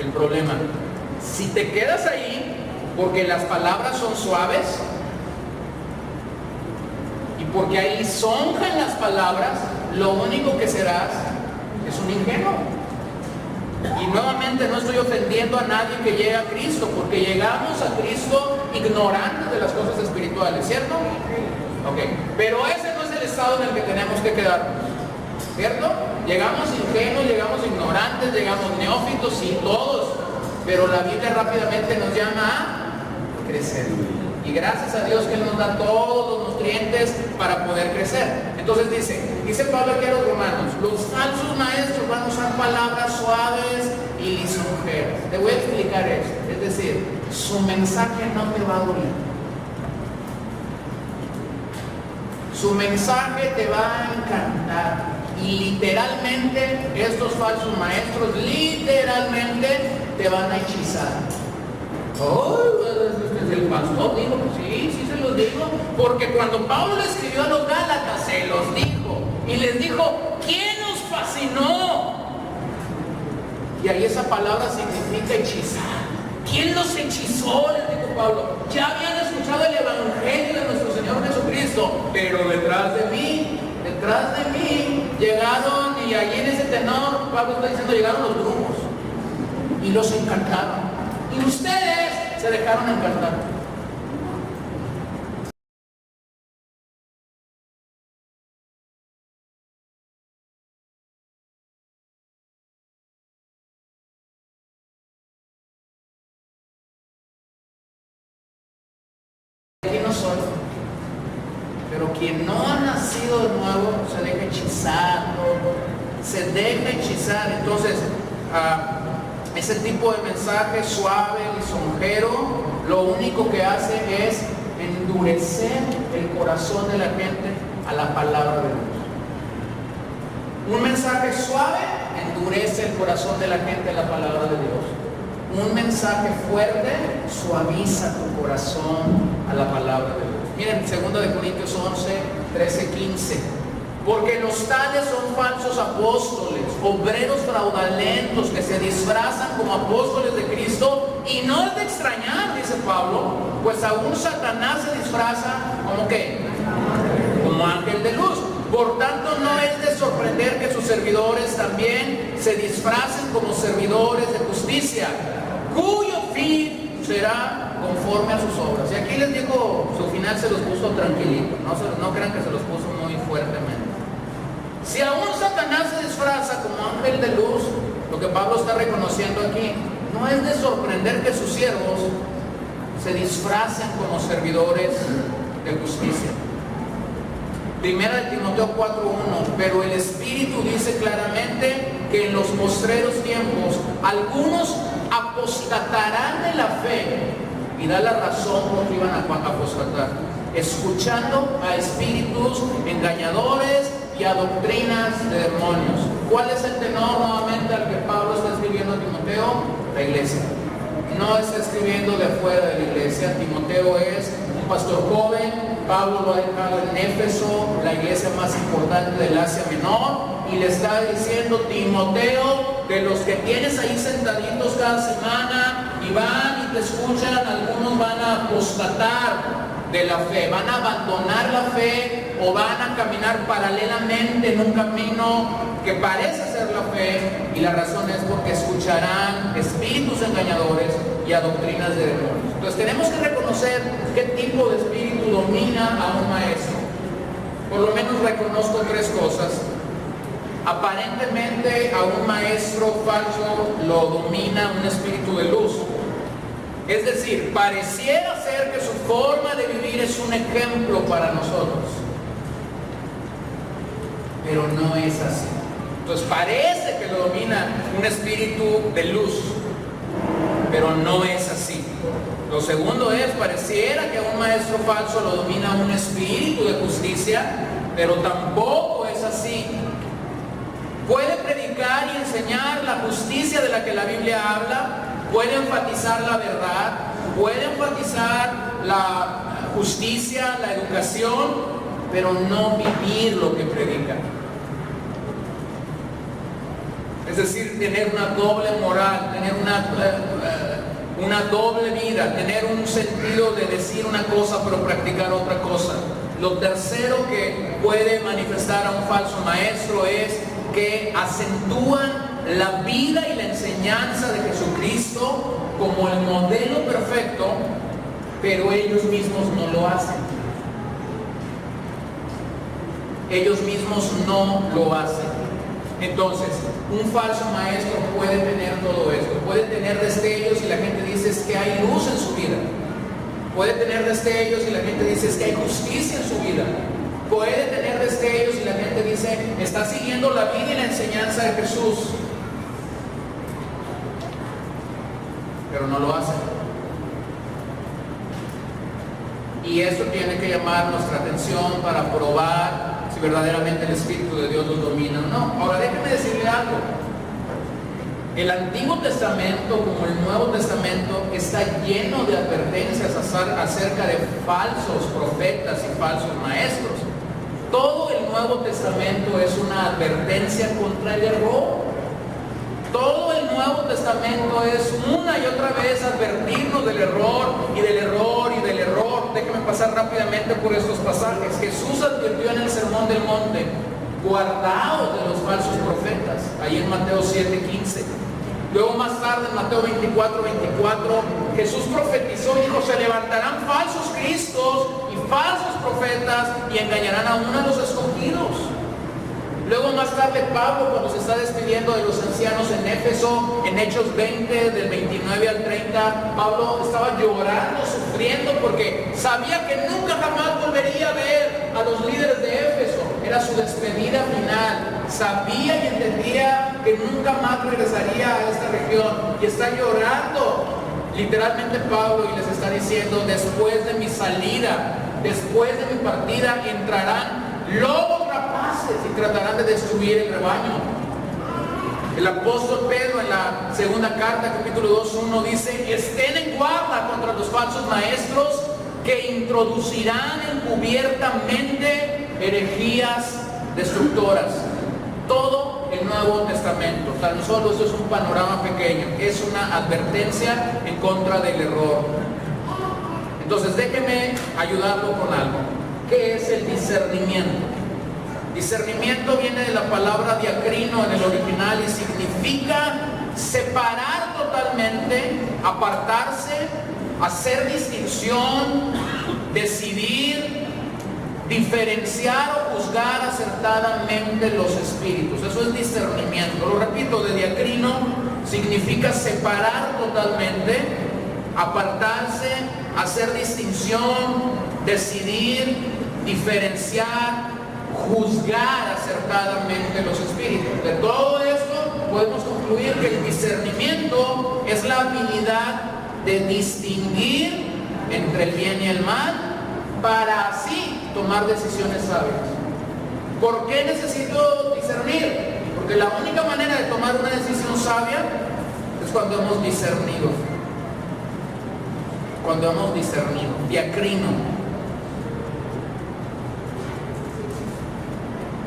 el problema. Si te quedas ahí, porque las palabras son suaves, y porque hay lisonja en las palabras, lo único que serás es un ingenuo. Y nuevamente no estoy ofendiendo a nadie que llegue a Cristo, porque llegamos a Cristo ignorantes de las cosas espirituales, ¿cierto? Ok, pero ese no es el estado en el que tenemos que quedarnos, ¿cierto? Llegamos ingenuos, llegamos ignorantes, llegamos neófitos, sí, todos, pero la Biblia rápidamente nos llama a crecer. Y gracias a Dios que Él nos da todos los nutrientes para poder crecer. Entonces dice Pablo aquí a los romanos, los falsos maestros van a usar palabras suaves y lisonjeras. Te voy a explicar esto. Es decir, su mensaje no te va a doler. Su mensaje te va a encantar. Y literalmente, estos falsos maestros, literalmente, te van a hechizar. Oh, el pastor dijo, sí se los digo, porque cuando Pablo le escribió a los Gálatas, se los dijo, y les dijo, ¿quién nos fascinó? Y ahí esa palabra significa hechizar. ¿Quién los hechizó? Les dijo Pablo. Ya habían escuchado el evangelio de nuestro Señor Jesucristo, pero detrás de mí, llegaron, y allí en ese tenor, Pablo está diciendo, llegaron los brujos, y los encantaron. Y ustedes se dejaron encantar. Aquí no soy, pero quien no ha nacido de nuevo se deja hechizar, Entonces, ese tipo de mensaje suave, lisonjero, lo único que hace es endurecer el corazón de la gente a la palabra de Dios. Un mensaje suave endurece el corazón de la gente a la palabra de Dios. Un mensaje fuerte suaviza tu corazón a la palabra de Dios. Miren, 2 Corintios 11, 13, 15. Porque los tales son falsos apóstoles, obreros fraudulentos que se disfrazan como apóstoles de Cristo, y no es de extrañar, dice Pablo, pues aún Satanás se disfraza como ¿qué? Como ángel de luz. Por tanto, no es de sorprender que sus servidores también se disfracen como servidores de justicia, cuyo fin será conforme a sus obras. Y aquí les digo, su final se los puso tranquilito, no crean que se los puso muy fuertemente. Si aún Satanás se disfraza como ángel de luz, lo que Pablo está reconociendo aquí, no es de sorprender que sus siervos se disfracen como servidores de justicia. Primera de Timoteo 4:1, pero el Espíritu dice claramente que en los postreros tiempos algunos apostatarán de la fe, y da la razón por que iban a apostatar, escuchando a espíritus engañadores y a doctrinas de demonios. ¿Cuál es el tenor nuevamente al que Pablo está escribiendo a Timoteo? La iglesia. No está escribiendo de afuera de la iglesia. Timoteo es un pastor joven. Pablo lo ha dejado en Éfeso, la iglesia más importante del Asia Menor, y le está diciendo, Timoteo, de los que tienes ahí sentaditos cada semana y van y te escuchan, algunos van a apostatar de la fe, van a abandonar la fe o van a caminar paralelamente en un camino que parece ser la fe, y la razón es porque escucharán espíritus engañadores y a doctrinas de demonios. Entonces tenemos que reconocer qué tipo de espíritu domina a un maestro. Por lo menos reconozco 3 cosas. Aparentemente a un maestro falso lo domina un espíritu de luz. Es decir, pareciera ser que su forma de vivir es un ejemplo para nosotros, pero no es así. Entonces parece que lo domina un espíritu de luz, pero no es así. Lo segundo es, pareciera que a un maestro falso lo domina un espíritu de justicia, pero tampoco es así. Puede predicar y enseñar la justicia de la que la Biblia habla, puede enfatizar la verdad, puede enfatizar la justicia, la educación, pero no vivir lo que predica. Es decir, tener una doble moral, tener una doble vida, tener un sentido de decir una cosa pero practicar otra cosa. Lo tercero que puede manifestar a un falso maestro es que acentúan la vida y la enseñanza de Jesucristo como el modelo perfecto, pero ellos mismos no lo hacen. Ellos mismos no lo hacen. Entonces, un falso maestro puede tener todo esto, puede tener destellos y la gente dice es que hay luz en su vida, puede tener destellos y la gente dice es que hay justicia en su vida, puede tener destellos y la gente dice está siguiendo la vida y la enseñanza de Jesús, pero no lo hace. Y eso tiene que llamar nuestra atención para probar si verdaderamente el Espíritu de Dios los domina o no. Ahora déjenme decirle algo. El Antiguo Testamento como el Nuevo Testamento está lleno de advertencias acerca de falsos profetas y falsos maestros. Todo el Nuevo Testamento es una advertencia contra el error. Todo el Nuevo Testamento es una y otra vez advertirnos del error y del error y del error. Déjenme pasar rápidamente por estos pasajes. Jesús advirtió en el Sermón del Monte: guardaos de los falsos profetas, ahí en Mateo 7:15. Luego más tarde en Mateo 24:24, Jesús profetizó y dijo: se levantarán falsos cristos y falsos profetas y engañarán aún a los escogidos. Luego más tarde Pablo, cuando se está despidiendo de los ancianos en Éfeso, en Hechos 20, del 29 al 30, Pablo estaba llorando, sufriendo, porque sabía que nunca jamás volvería a ver a los líderes de Éfeso. Era su despedida final. Sabía y entendía que nunca más regresaría a esta región. Y está llorando, literalmente Pablo, y les está diciendo: después de mi salida, después de mi partida, entrarán lobos rapaces y tratarán de destruir el rebaño. El apóstol Pedro en la segunda carta, capítulo 2:1 dice: estén en guarda contra los falsos maestros que introducirán encubiertamente herejías destructoras. Todo el Nuevo Testamento, tan solo eso es un panorama pequeño, es una advertencia en contra del error. Entonces déjeme ayudarlo con algo. ¿Qué es el discernimiento? Discernimiento viene de la palabra diacrino en el original y significa separar totalmente, apartarse, hacer distinción, decidir, diferenciar o juzgar acertadamente los espíritus. Eso es discernimiento. Lo repito, de diacrino significa separar totalmente, apartarse, hacer distinción, decidir, diferenciar, juzgar acertadamente los espíritus. De todo esto podemos concluir que el discernimiento es la habilidad de distinguir entre el bien y el mal para así tomar decisiones sabias. ¿Por qué necesito discernir? Porque la única manera de tomar una decisión sabia es cuando hemos discernido. Cuando hemos discernido, diacrino.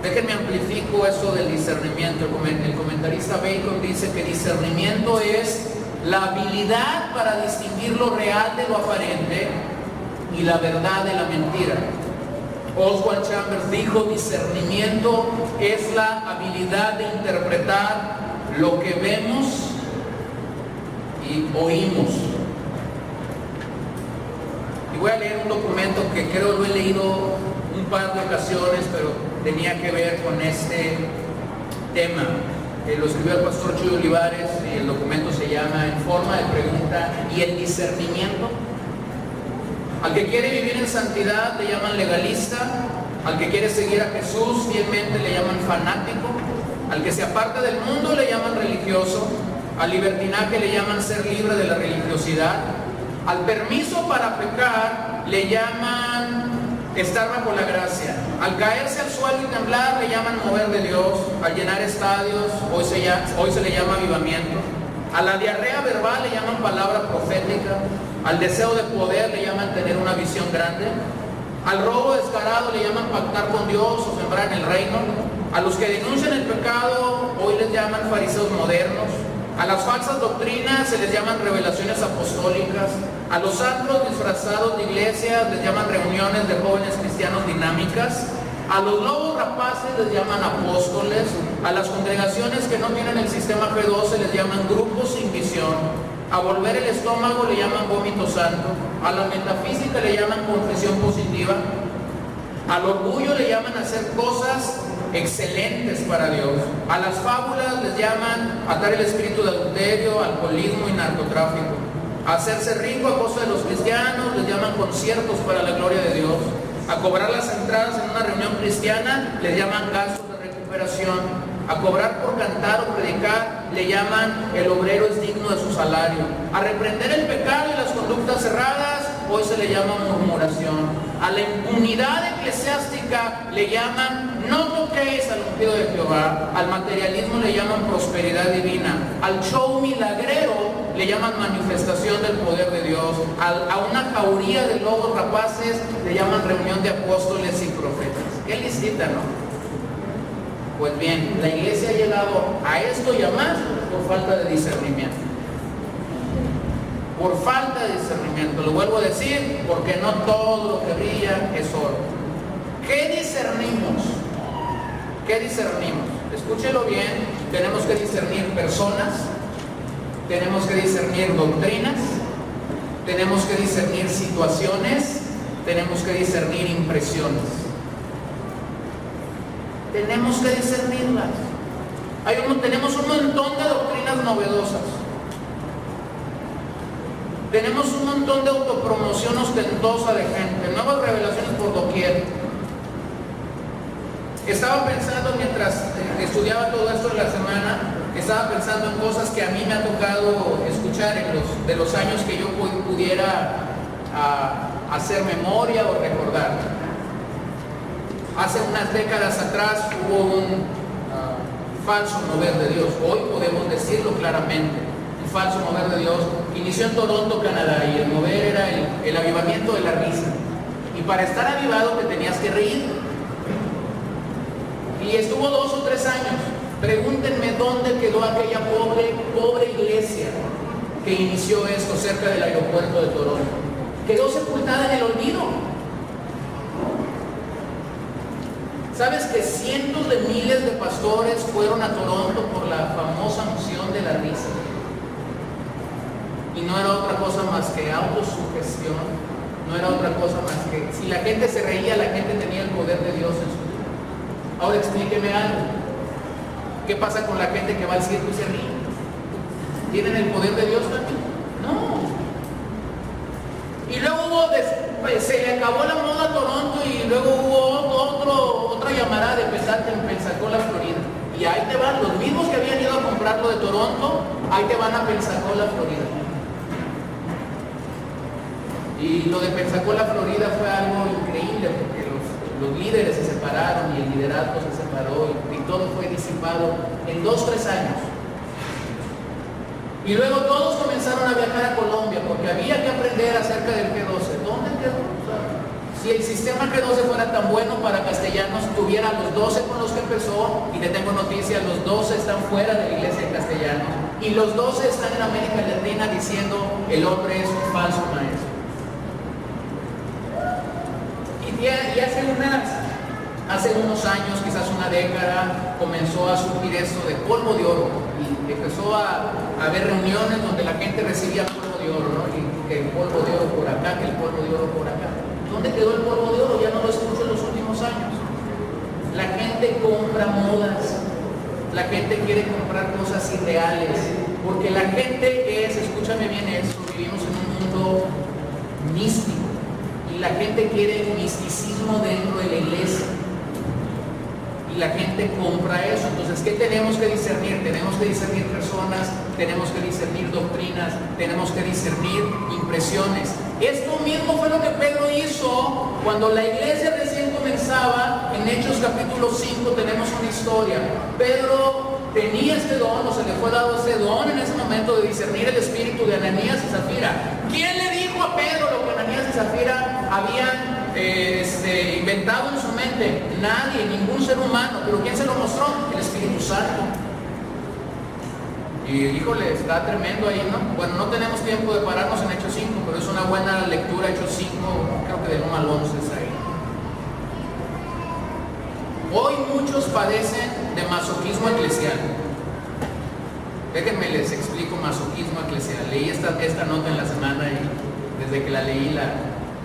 Déjenme amplifico eso del discernimiento. El comentarista Bacon dice que discernimiento es la habilidad para distinguir lo real de lo aparente y la verdad de la mentira. Oswald Chambers dijo: discernimiento es la habilidad de interpretar lo que vemos y oímos. Y voy a leer un documento que creo lo he leído un par de ocasiones, pero tenía que ver con este tema. Lo escribió el pastor Chuy Olivares y el documento se llama En forma de pregunta: ¿y el discernimiento? Al que quiere vivir en santidad le llaman legalista, al que quiere seguir a Jesús fielmente le llaman fanático, al que se aparta del mundo le llaman religioso, al libertinaje le llaman ser libre de la religiosidad, Al permiso para pecar le llaman estar bajo la gracia. Al caerse al suelo y temblar le llaman mover de Dios. Al llenar estadios, hoy se le llama avivamiento. A la diarrea verbal le llaman palabra profética. Al deseo de poder le llaman tener una visión grande. Al robo descarado le llaman pactar con Dios o sembrar en el reino. A los que denuncian el pecado hoy les llaman fariseos modernos. A las falsas doctrinas se les llaman revelaciones apostólicas. A los antros disfrazados de iglesias les llaman reuniones de jóvenes cristianos dinámicas. A los lobos rapaces les llaman apóstoles. A las congregaciones que no tienen el sistema G12 les llaman grupos sin visión. A volver el estómago le llaman vómito santo. A la metafísica le llaman confesión positiva. Al orgullo le llaman hacer cosas excelentes para Dios. A las fábulas les llaman atar el espíritu de adulterio, alcoholismo y narcotráfico. A hacerse rico a costa de los cristianos les llaman conciertos para la gloria de Dios. A cobrar las entradas en una reunión cristiana les llaman gastos de recuperación. A cobrar por cantar o predicar le llaman el obrero es digno de su salario. A reprender el pecado y las conductas cerradas hoy se le llama murmuración. A la impunidad eclesiástica le llaman no toquéis al ungido de Jehová. Al materialismo le llaman prosperidad divina. Al show milagrero le llaman manifestación del poder de Dios. A una jauría de lobos rapaces le llaman reunión de apóstoles y profetas. Qué listita, ¿no? Pues bien, la iglesia ha llegado a esto y a más por falta de discernimiento. Por falta de discernimiento, lo vuelvo a decir, porque no todo lo que brilla es oro. ¿Qué discernimos? ¿Qué discernimos? Escúchelo bien, tenemos que discernir personas, tenemos que discernir doctrinas, tenemos que discernir situaciones, tenemos que discernir impresiones. Tenemos que discernirlas. Tenemos un montón de doctrinas novedosas. Tenemos un montón de autopromoción ostentosa de gente, nuevas revelaciones por doquier. Estaba pensando mientras estudiaba todo esto en la semana, estaba pensando en cosas que a mí me ha tocado escuchar de los años que yo pudiera hacer memoria o recordar. Hace unas décadas atrás hubo un falso mover de Dios. Hoy podemos decirlo claramente. Un falso mover de Dios inició en Toronto, Canadá, y el mover era el avivamiento de la risa. Y para estar avivado te tenías que reír. Y estuvo 2 o 3 años. Pregúntenme dónde quedó aquella pobre iglesia que inició esto cerca del aeropuerto de Toronto. Quedó sepultada en el olvido. ¿Sabes que cientos de miles de pastores fueron a Toronto por la famosa unción de la risa? Y no era otra cosa más que autosugestión, no era otra cosa más que, si la gente se reía, la gente tenía el poder de Dios en su vida. Ahora explíqueme algo. ¿Qué pasa con la gente que va al circo y se ríe? ¿Tienen el poder de Dios también? No. Y luego se le acabó la moda a Toronto y luego hubo otra llamarada de Pesate en Pensacola, Florida. Y ahí te van, los mismos que habían ido a comprarlo de Toronto, ahí te van a Pensacola, Florida. Y lo de Pensacola, Florida fue algo increíble porque los líderes se separaron y el liderazgo se separó y todo fue disipado en 2 o 3 años. Y luego todos comenzaron a viajar a Colombia porque había que aprender acerca del G12. ¿Dónde quedó? Si el sistema G12 fuera tan bueno para castellanos, tuviera los 12 con los que empezó, y te tengo noticias, los 12 están fuera de la iglesia de castellanos, y los 12 están en América Latina diciendo el hombre es un falso maestro. Y hace unos años, quizás una década, comenzó a surgir esto de polvo de oro, y empezó a haber reuniones donde la gente recibía polvo de oro, ¿no? Y que el polvo de oro por acá, que el polvo de oro por acá. ¿Dónde quedó el polvo de oro? Ya no lo escucho en los últimos años. La gente compra modas, la gente quiere comprar cosas irreales, porque la gente escúchame bien eso, vivimos en un mundo místico, y la gente quiere misticismo dentro de la iglesia. y la gente compra eso. Entonces, ¿qué tenemos que discernir? Tenemos que discernir personas, tenemos que discernir doctrinas, tenemos que discernir impresiones. Esto mismo fue lo que Pedro hizo cuando la iglesia recién comenzaba. En Hechos capítulo 5 tenemos una historia. Pedro tenía este don, o se le fue dado ese don en ese momento de discernir el espíritu de Ananías y Zafira. ¿Quién le dijo a Pedro lo que Ananías y Zafira habían inventado en su mente? Nadie, ningún ser humano. ¿Pero quién se lo mostró? El Espíritu Santo. Y híjole, está tremendo ahí, ¿no? Bueno, no tenemos tiempo de pararnos en Hechos 5, pero es una buena lectura. Hechos 5, creo que del 1 al 11 es ahí. Hoy muchos padecen de masoquismo eclesial. Déjenme les explico masoquismo eclesial. Leí esta nota en la semana y desde que la leí la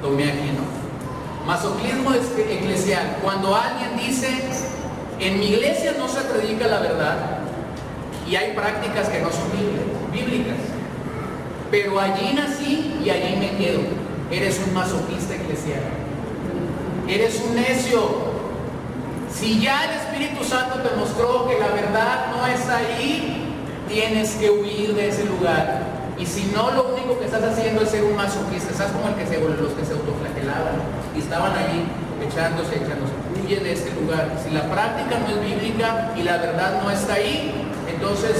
tomé aquí, ¿no? Masoquismo eclesial. Cuando alguien dice, en mi iglesia no se predica la verdad y hay prácticas que no son bíblicas, pero allí nací y allí me quedo. Eres un masoquista eclesial. Eres un necio. Si ya el Espíritu Santo te mostró que la verdad no está ahí, tienes que huir de ese lugar. Y si no, lo único que estás haciendo es ser un masoquista. Estás como los que se autoflagelaban y estaban ahí echándose. Huye de este lugar. Si la práctica no es bíblica y la verdad no está ahí, entonces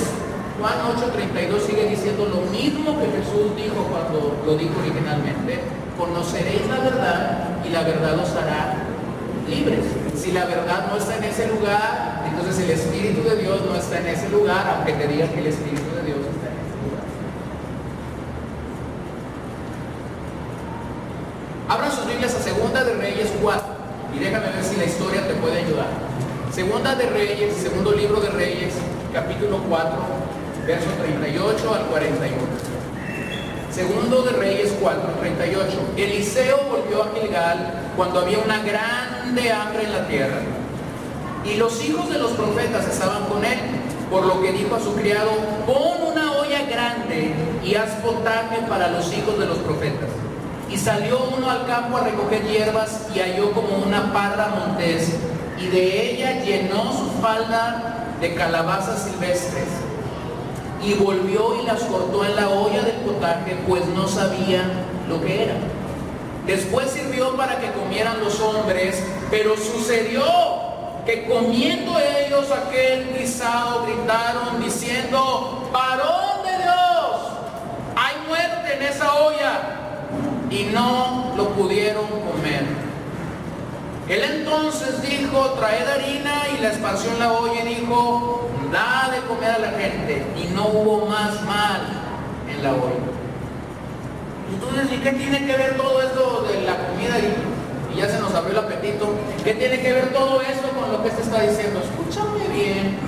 Juan 8:32 sigue diciendo lo mismo que Jesús dijo cuando lo dijo originalmente: conoceréis la verdad y la verdad os hará libres. Si la verdad no está en ese lugar, entonces el Espíritu de Dios no está en ese lugar, aunque te digan que el Espíritu de Dios está en ese lugar. Abran sus Biblias a Segunda de Reyes 4 y déjame ver si la historia te puede ayudar. Segunda de Reyes, segundo libro de Reyes, capítulo 4, verso 38 al 41. Segundo de Reyes 4, 38. Eliseo volvió a Gilgal cuando había una grande hambre en la tierra, y los hijos de los profetas estaban con él, por lo que dijo a su criado: pon una olla grande y haz potaje para los hijos de los profetas. Y salió uno al campo a recoger hierbas y halló como una parra montés, y de ella llenó su falda de calabazas silvestres, y volvió y las cortó en la olla del potaje, pues no sabía lo que era. Después sirvió para que comieran los hombres, pero sucedió que comiendo ellos aquel guisado, gritaron diciendo: varón de Dios, hay muerte en esa olla, y no lo pudieron comer. Él entonces dijo: traed harina, y la esparció en la olla, y dijo: da de comer a la gente, y no hubo más mal en la olla. Entonces, ¿y qué tiene que ver todo esto de la comida? Y ya se nos abrió el apetito. ¿Qué tiene que ver todo esto con lo que se está diciendo? Escúchame bien.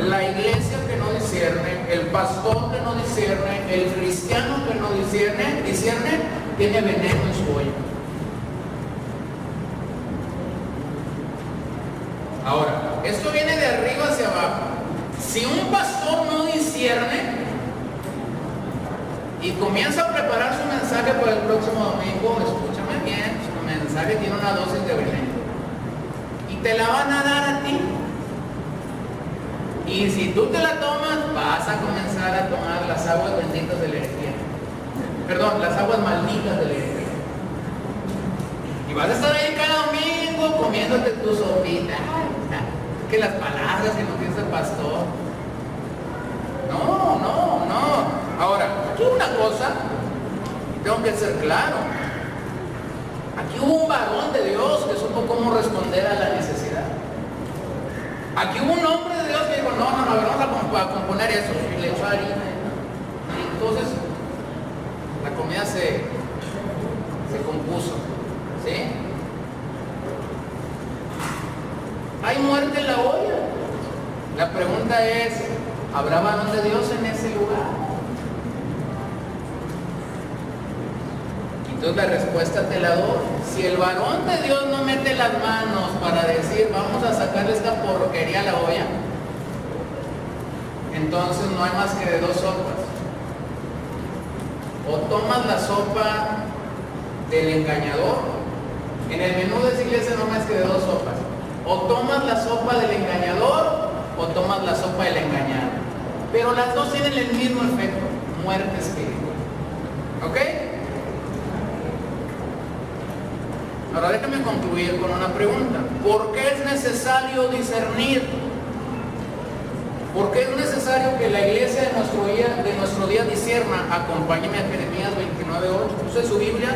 La iglesia que no discierne, el pastor que no discierne, el cristiano que no discierne, tiene veneno en su olla. Ahora, esto viene de arriba hacia abajo. Si un pastor no discierne y comienza a preparar su mensaje para el próximo domingo, escúchame bien, su mensaje tiene una dosis de veneno y te la van a dar a ti. Y si tú te la tomas, vas a comenzar a tomar las aguas benditas de la herejía. Perdón, las aguas malditas de la herejía. Y vas a estar ahí cada domingo comiéndote tu sopita. Que las palabras que nos dice el pastor. No. Ahora, aquí una cosa, tengo que ser claro. Aquí hubo un varón de Dios que supo cómo responder a la necesidad. Aquí hubo un hombre de Dios que dijo: no, vamos a componer eso. Y le echó harina. Y entonces la comida se compuso. ¿Sí? Hay muerte en la olla. La pregunta es: ¿habrá varón de Dios en ese lugar? Entonces la respuesta te la doy. Si el varón de Dios no mete las manos para decir: vamos a sacarle esta porquería a la olla, entonces no hay más que de dos sopas. O tomas la sopa del engañador. En el menú de esa iglesia no hay más que de dos sopas: O tomas la sopa del engañador o tomas la sopa del engañado. Pero las dos tienen el mismo efecto, muerte espiritual. ¿Ok? Ahora déjame concluir con una pregunta. ¿Por qué es necesario discernir? ¿Por qué es necesario que la iglesia de nuestro día discierna? Acompáñeme a Jeremías 29:8. Puse su Biblia.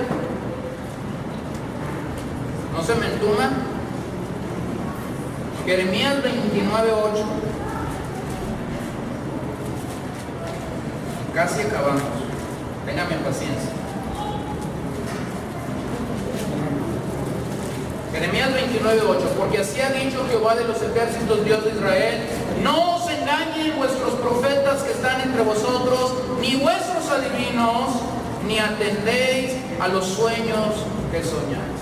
No se me entuma. Jeremías 29:8. Casi acabamos. Téngame paciencia. Jeremías 29:8. Porque así ha dicho Jehová de los ejércitos, Dios de Israel: no os engañen vuestros profetas que están entre vosotros, ni vuestros adivinos, ni atendéis a los sueños que soñáis.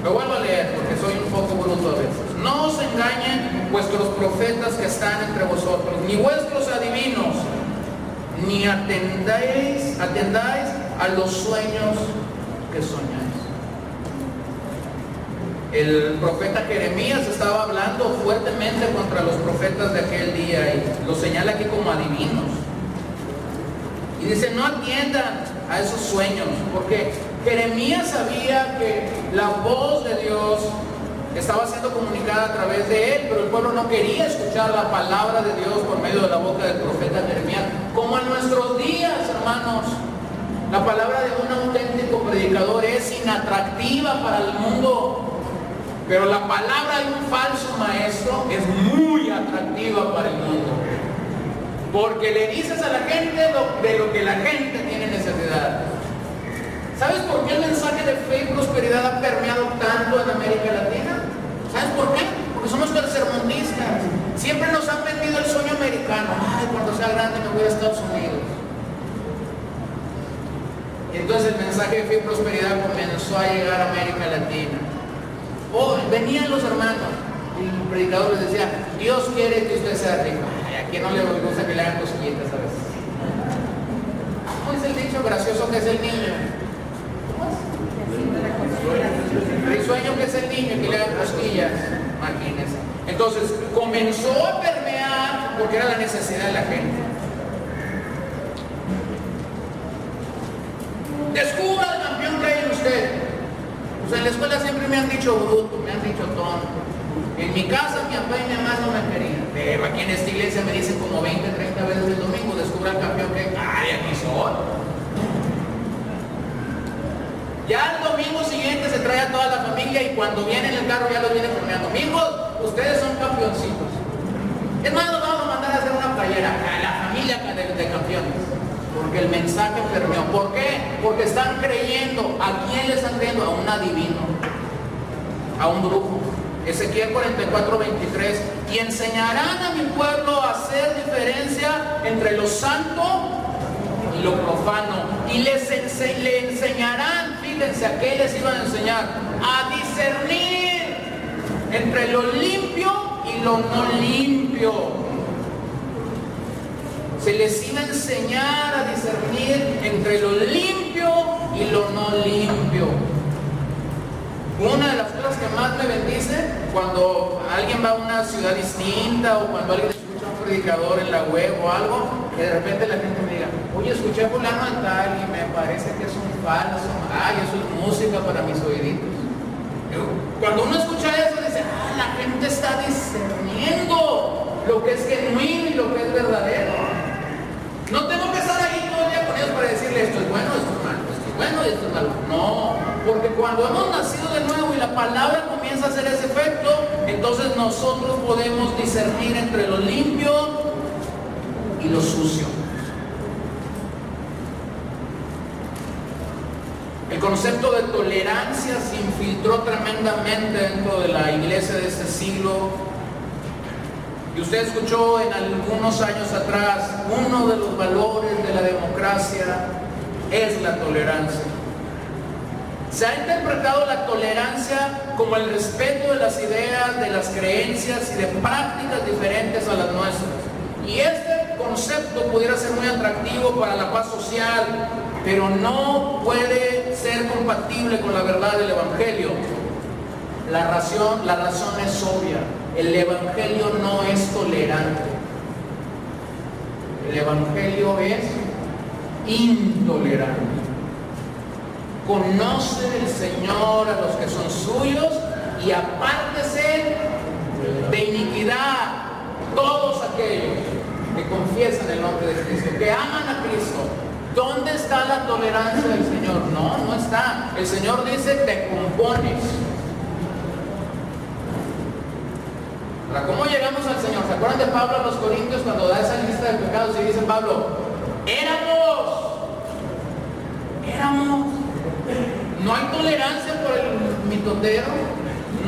Lo vuelvo a leer porque soy un poco bruto a veces. No os engañen vuestros profetas que están entre vosotros, ni vuestros adivinos, ni atendáis a los sueños que soñáis. El profeta Jeremías estaba hablando fuertemente contra los profetas de aquel día y los señala aquí como adivinos. Y dice, no atiendan a esos sueños, porque Jeremías sabía que la voz de Dios estaba siendo comunicada a través de él, pero el pueblo no quería escuchar la palabra de Dios por medio de la boca del profeta Jeremías. Como en nuestros días, hermanos, la palabra de un auténtico predicador es inatractiva para el mundo. Pero la palabra de un falso maestro es muy atractiva para el mundo. Porque le dices a la gente de lo que la gente tiene necesidad. ¿Sabes por qué el mensaje de fe y prosperidad ha permeado tanto en América Latina? ¿Sabes por qué? Porque somos tercermundistas. Siempre nos han vendido el sueño americano. Ay, cuando sea grande me voy a Estados Unidos. Y entonces el mensaje de fe y prosperidad comenzó a llegar a América Latina. Venían los hermanos y el predicador les decía, Dios quiere que usted sea rico. Ay, ¿a quién no le gusta que le hagan cosquillitas a veces? ¿Cómo es el dicho gracioso que es el niño? ¿Cómo es? Risueño que es el niño que le hagan cosquillas. Imagínense. Entonces comenzó a permear porque era la necesidad de la gente. Descubra el campeón que hay en usted. O sea, en la escuela siempre me han dicho bruto, me han dicho tonto. En mi casa mi papá y mi mamá no me querían. Pero aquí en esta iglesia me dicen como 20, 30 veces el domingo, descubra el campeón que ay, aquí soy. Ya el domingo siguiente se trae a toda la familia y cuando viene en el carro ya los viene premiando. Amigos, ustedes son campeoncitos. Es más, nos vamos a mandar a hacer una playera a la familia de campeones. Porque el mensaje permeó. ¿Por qué? Porque están creyendo. ¿A quién le están creyendo? A un adivino, a un brujo. Ezequiel 44:23. Y enseñarán a mi pueblo a hacer diferencia entre lo santo y lo profano. Y le enseñarán, fíjense, ¿a qué les iban a enseñar? A discernir entre lo limpio y lo no limpio. Se les iba a enseñar a discernir entre lo limpio y lo no limpio. Una de las cosas que más me bendice cuando alguien va a una ciudad distinta o cuando alguien escucha a un predicador en la web o algo, que de repente la gente me diga, oye, escuché a fulano de tal y me parece que es un falso. Ay, eso es música para mis oíditos. Cuando uno escucha eso dice, la gente está discerniendo lo que es genuino y lo que es verdadero. No tengo que estar ahí todo el día con ellos para decirle esto es bueno, esto es malo, esto es bueno y esto es malo. No, porque cuando hemos nacido de nuevo y la palabra comienza a hacer ese efecto, entonces nosotros podemos discernir entre lo limpio y lo sucio. El concepto de tolerancia se infiltró tremendamente dentro de la iglesia de este siglo. Y usted escuchó en algunos años atrás, uno de los valores de la democracia es la tolerancia. Se ha interpretado la tolerancia como el respeto de las ideas, de las creencias y de prácticas diferentes a las nuestras. Y este concepto pudiera ser muy atractivo para la paz social, pero no puede ser compatible con la verdad del Evangelio. La razón es obvia. El Evangelio no es tolerante. El Evangelio es intolerante. Conoce el Señor a los que son suyos y apártese de iniquidad todos aquellos que confiesan el nombre de Cristo, que aman a Cristo. ¿Dónde está la tolerancia del Señor? No está. El Señor dice, te compones. Ahora, ¿cómo llegamos al Señor? ¿Se acuerdan de Pablo a los Corintios cuando da esa lista de pecados y dice Pablo, éramos? No hay tolerancia por el mitotero,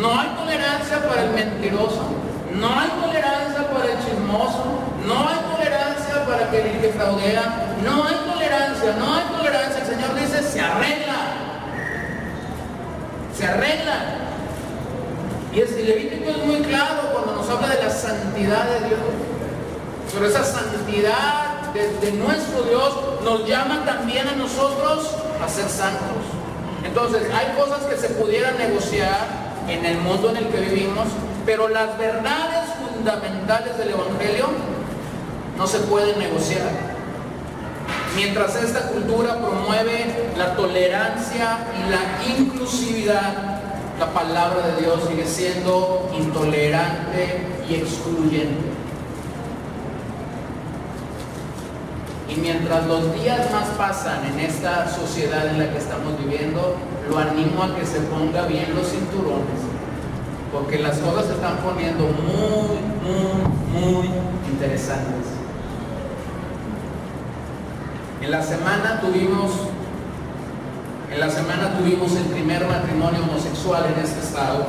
no hay tolerancia para el mentiroso, no hay tolerancia para el chismoso, no hay tolerancia para el que fraudea, no hay tolerancia. El Señor dice, se arregla. Y el Levítico es muy claro cuando nos habla de la santidad de Dios. Pero esa santidad de nuestro Dios nos llama también a nosotros a ser santos. Entonces, hay cosas que se pudieran negociar en el mundo en el que vivimos, pero las verdades fundamentales del Evangelio no se pueden negociar. Mientras esta cultura promueve la tolerancia y la inclusividad, la palabra de Dios sigue siendo intolerante y excluyente. Y mientras los días más pasan en esta sociedad en la que estamos viviendo, lo animo a que se ponga bien los cinturones, porque las cosas se están poniendo muy interesantes. En la semana tuvimos el primer matrimonio homosexual en este estado,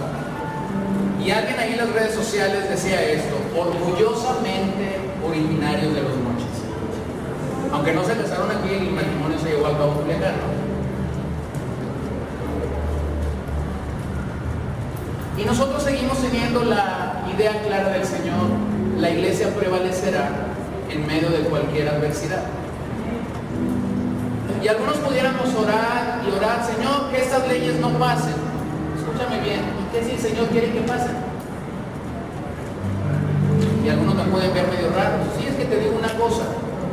y alguien ahí en las redes sociales decía esto: orgullosamente originarios de los Mochis. Aunque no se casaron aquí, el matrimonio se llevó a cabo legal, ¿no? Y nosotros seguimos teniendo la idea clara del Señor: la iglesia prevalecerá en medio de cualquier adversidad. Y algunos pudiéramos orar y orar: Señor, que estas leyes no pasen. Escúchame bien, ¿y qué si el Señor quiere que pasen? Y algunos me pueden ver medio raro. Sí, es que te digo una cosa: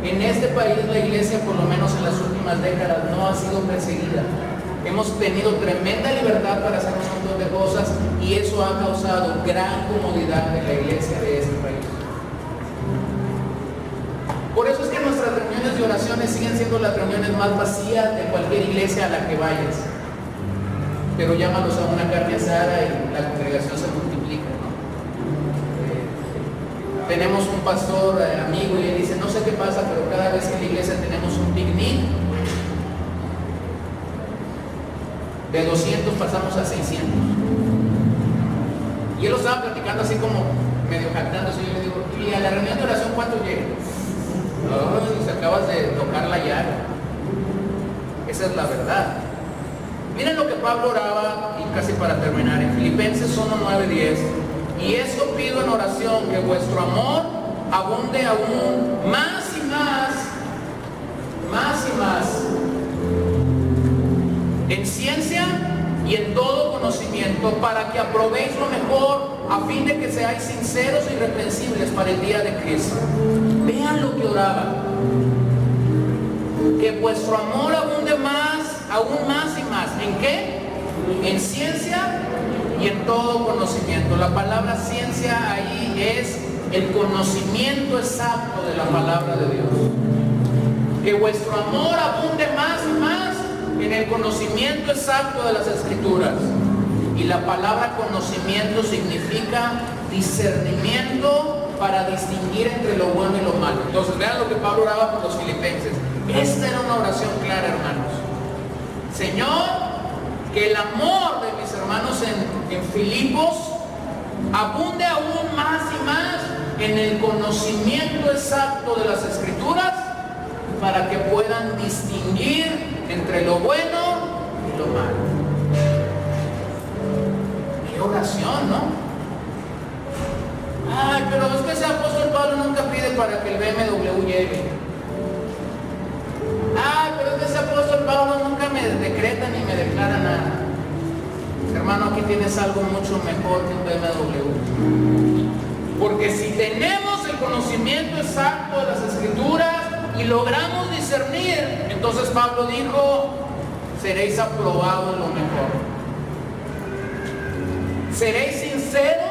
en este país la iglesia, por lo menos en las últimas décadas, no ha sido perseguida. Hemos tenido tremenda libertad para hacer un montón de cosas, y eso ha causado gran comodidad en la iglesia de este país. Por eso es que nuestras reuniones de oraciones siguen siendo las reuniones más vacías de cualquier iglesia a la que vayas. Pero llámalos a una carne asada y la congregación se multiplica, ¿no? Tenemos un pastor amigo y él dice: no sé qué pasa, pero cada vez que en la iglesia tenemos un picnic, de 200 pasamos a 600. Y él lo estaba platicando así como medio jactándose. Y yo le digo: ¿y a la reunión de oración cuántos llegan? No, se acabas de tocar la llaga. Esa es la verdad. Miren lo que Pablo oraba, y casi para terminar, en Filipenses 1:9-10. Y esto pido en oración, que vuestro amor abunde aún más y más, en ciencia y en todo conocimiento, para que aprobéis lo mejor, a fin de que seáis sinceros e irreprensibles para el día de Cristo. Vean lo que oraba: que vuestro amor abunde aún más y más. ¿En qué? En ciencia y en todo conocimiento. La palabra ciencia ahí es el conocimiento exacto de la palabra de Dios. Que vuestro amor abunde más y más en el conocimiento exacto de las Escrituras. Y la palabra conocimiento significa discernimiento para distinguir entre lo bueno y lo malo. Entonces vean lo que Pablo oraba por los filipenses. Esta era una oración clara, hermanos. Señor, que el amor de mis hermanos en Filipos abunde aún más y más en el conocimiento exacto de las Escrituras, para que puedan distinguir entre lo bueno y lo malo. Qué oración, ¿no? Ay, pero es que ese apóstol Pablo nunca pide para que el BMW llegue. Ay, pero es que ese apóstol Pablo nunca me decreta ni me declara nada. Hermano, Hermano, aquí tienes algo mucho mejor que un BMW. Porque si tenemos el conocimiento exacto de las Escrituras y logramos discernir, entonces Pablo dijo, seréis aprobados en lo mejor. Seréis sincero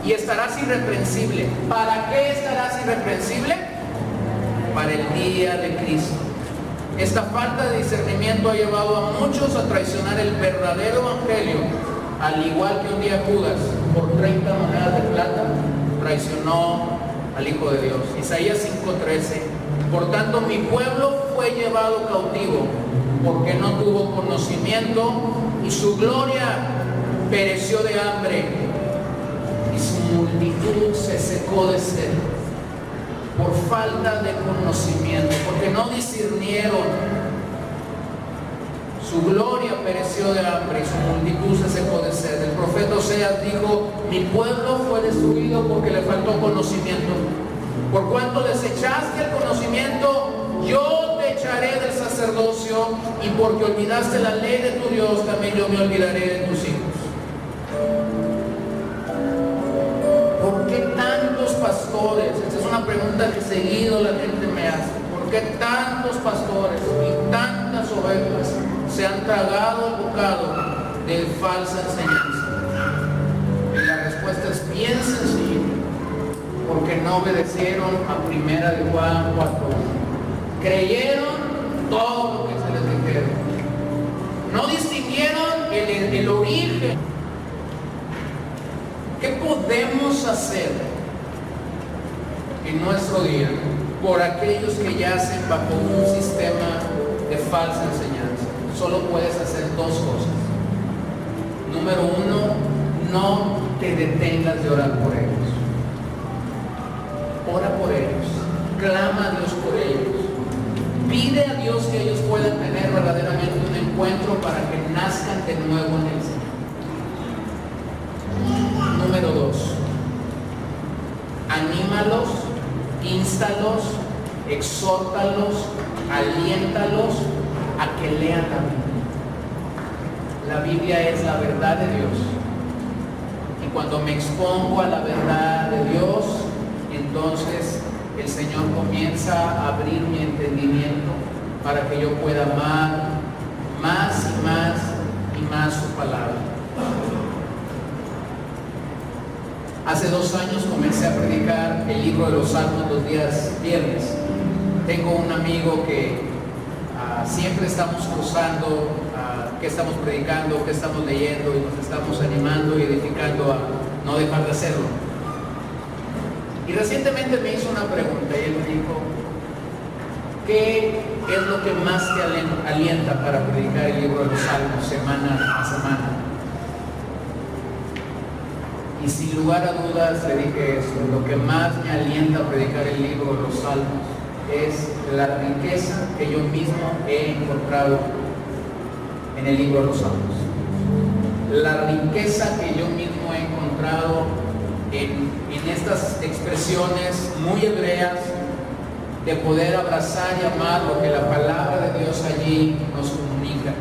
y estarás irreprensible. ¿Para qué estarás irreprensible? Para el día de Cristo. Esta falta de discernimiento ha llevado a muchos a traicionar el verdadero evangelio, al igual que un día Judas, por 30 monedas de plata, traicionó al Hijo de Dios. Isaías 5:13. Por tanto, mi pueblo fue llevado cautivo, porque no tuvo conocimiento, y su gloria pereció de hambre, y su multitud se secó de sed. Por falta de conocimiento, porque no discernieron. Su gloria pereció de hambre y su multitud se secó de sed. El profeta Oseas dijo, mi pueblo fue destruido porque le faltó conocimiento. Por cuanto desechaste el conocimiento, yo te echaré del sacerdocio, y porque olvidaste la ley de tu Dios, también yo me olvidaré de tus hijos. ¿Por qué tantos pastores? Esta es una pregunta que seguido la gente me hace. ¿Por qué tantos pastores y tantas ovejas se han tragado el bocado de falsa enseñanza? Y la respuesta es bien sencilla. Porque no obedecieron a 1 de Juan 4:1. Creyeron todo lo que se les dijeron. No distinguieron el origen. ¿Qué podemos hacer en nuestro día por aquellos que yacen bajo un sistema de falsa enseñanza? Solo puedes hacer dos cosas. Número uno, no te detengas de orar por ellos. Ora por ellos, clama a Dios por ellos, pide a Dios que ellos puedan tener verdaderamente un encuentro para que nazcan de nuevo en el Señor. Número dos, anímalos,ínstalos, exhórtalos, aliéntalos a que lean la Biblia. La Biblia es la verdad de Dios, y cuando me expongo a la verdad de Dios, entonces el Señor comienza a abrir mi entendimiento para que yo pueda amar más y más y más su palabra. Hace 2 años comencé a predicar el libro de los Salmos los días viernes. Tengo un amigo que siempre estamos cruzando qué estamos predicando, qué estamos leyendo, y nos estamos animando y edificando a no dejar de hacerlo. Y recientemente me hizo una pregunta y él me dijo, ¿qué es lo que más te alienta para predicar el libro de los Salmos semana a semana? Y sin lugar a dudas le dije eso, lo que más me alienta a predicar el libro de los Salmos es la riqueza que yo mismo he encontrado en el libro de los Salmos. La riqueza que yo mismo he encontrado en estas expresiones muy hebreas de poder abrazar y amar lo que la palabra de Dios allí nos comunica.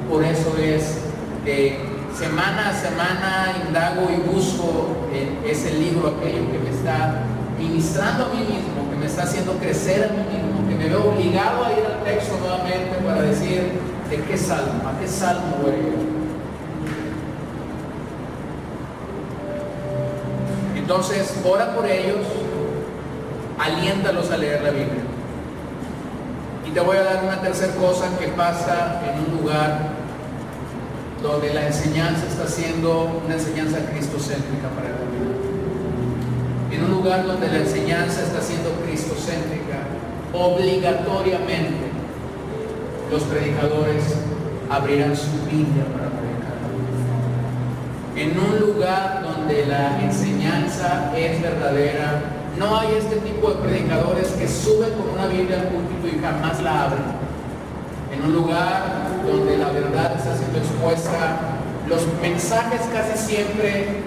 Por eso es que semana a semana indago y busco ese libro, aquello que me está ministrando a mí mismo, que me está haciendo crecer a mí mismo, que me veo obligado a ir al texto nuevamente para decir de qué salmo, a qué salmo voy a ir. Entonces, ora por ellos, aliéntalos a leer la Biblia. Y te voy a dar una tercera cosa que pasa en un lugar donde la enseñanza está siendo una enseñanza cristocéntrica para la vida. En un lugar donde la enseñanza está siendo cristocéntrica, obligatoriamente los predicadores abrirán su Biblia para predicar. En un lugar donde la enseñanza es verdadera, no hay este tipo de predicadores que suben con una Biblia al púlpito y jamás la abren. En un lugar donde la verdad está siendo expuesta, los mensajes casi siempre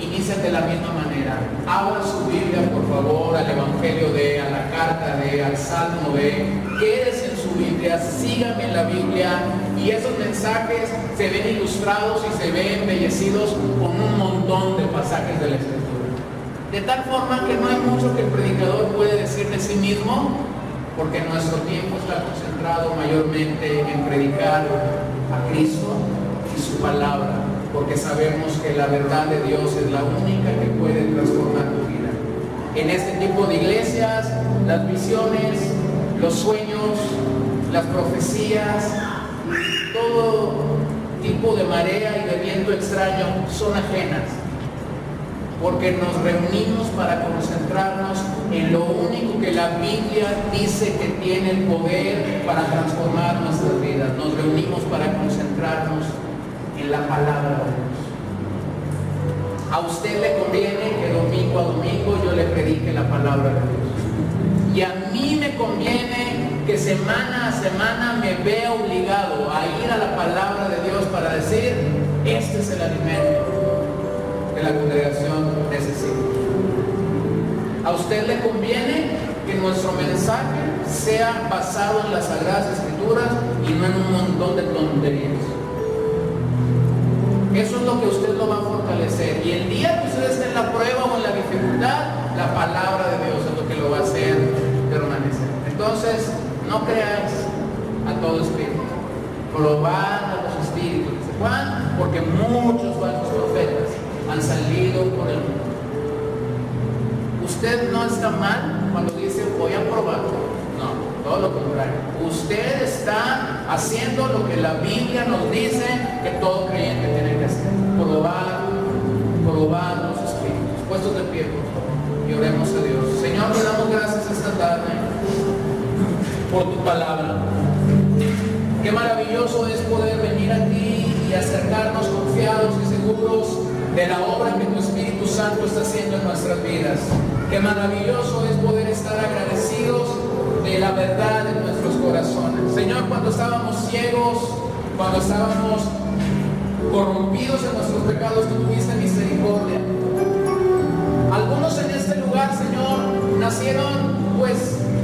inician de la misma manera. Abra su Biblia, por favor, al Evangelio de, a la carta de, al Salmo de, quédese en su Biblia, sígame en la Biblia, y esos mensajes se ven ilustrados y se ven embellecidos con un montón de pasajes de la Escritura. De tal forma que no hay mucho que el predicador puede decir de sí mismo, porque nuestro tiempo está concentrado mayormente en predicar a Cristo y su palabra, porque sabemos que la verdad de Dios es la única que puede transformar tu vida. En este tipo de iglesias, las visiones, los sueños, las profecías, todo tipo de marea y de viento extraño son ajenas, porque nos reunimos para concentrarnos en lo único que la Biblia dice que tiene el poder para transformar nuestras vidas. Nos reunimos para concentrarnos en la palabra de Dios. A usted le conviene que domingo a domingo yo le predique la palabra de Dios. Y a mí me conviene que semana a semana me vea obligado a ir a la palabra de Dios para decir, este es el alimento que la congregación necesita. A usted le conviene que nuestro mensaje sea basado en las Sagradas Escrituras y no en un montón de tonterías. Eso es lo que usted lo va a fortalecer. Y el día que usted esté en la prueba o en la dificultad, la palabra de Dios es lo que lo va a hacer permanecer. Entonces, no creas a todo espíritu. Probad a los espíritus, dice Juan, porque muchos falsos profetas han salido por el mundo. Usted no está mal cuando dice voy a probar. No, todo lo contrario. Usted está haciendo lo que la Biblia nos dice que todo creyente tiene que hacer. Probar los espíritus. Puestos de pie, por favor, y oremos a Dios. Señor, te damos gracias esta tarde por tu palabra. Qué maravilloso es poder venir a ti y acercarnos confiados y seguros de la obra que tu Espíritu Santo está haciendo en nuestras vidas. Qué maravilloso es poder estar agradecidos de la verdad en nuestros corazones. Señor, cuando estábamos ciegos, cuando estábamos corrompidos en nuestros pecados, tú tuviste misericordia. Algunos en este lugar, Señor, nacieron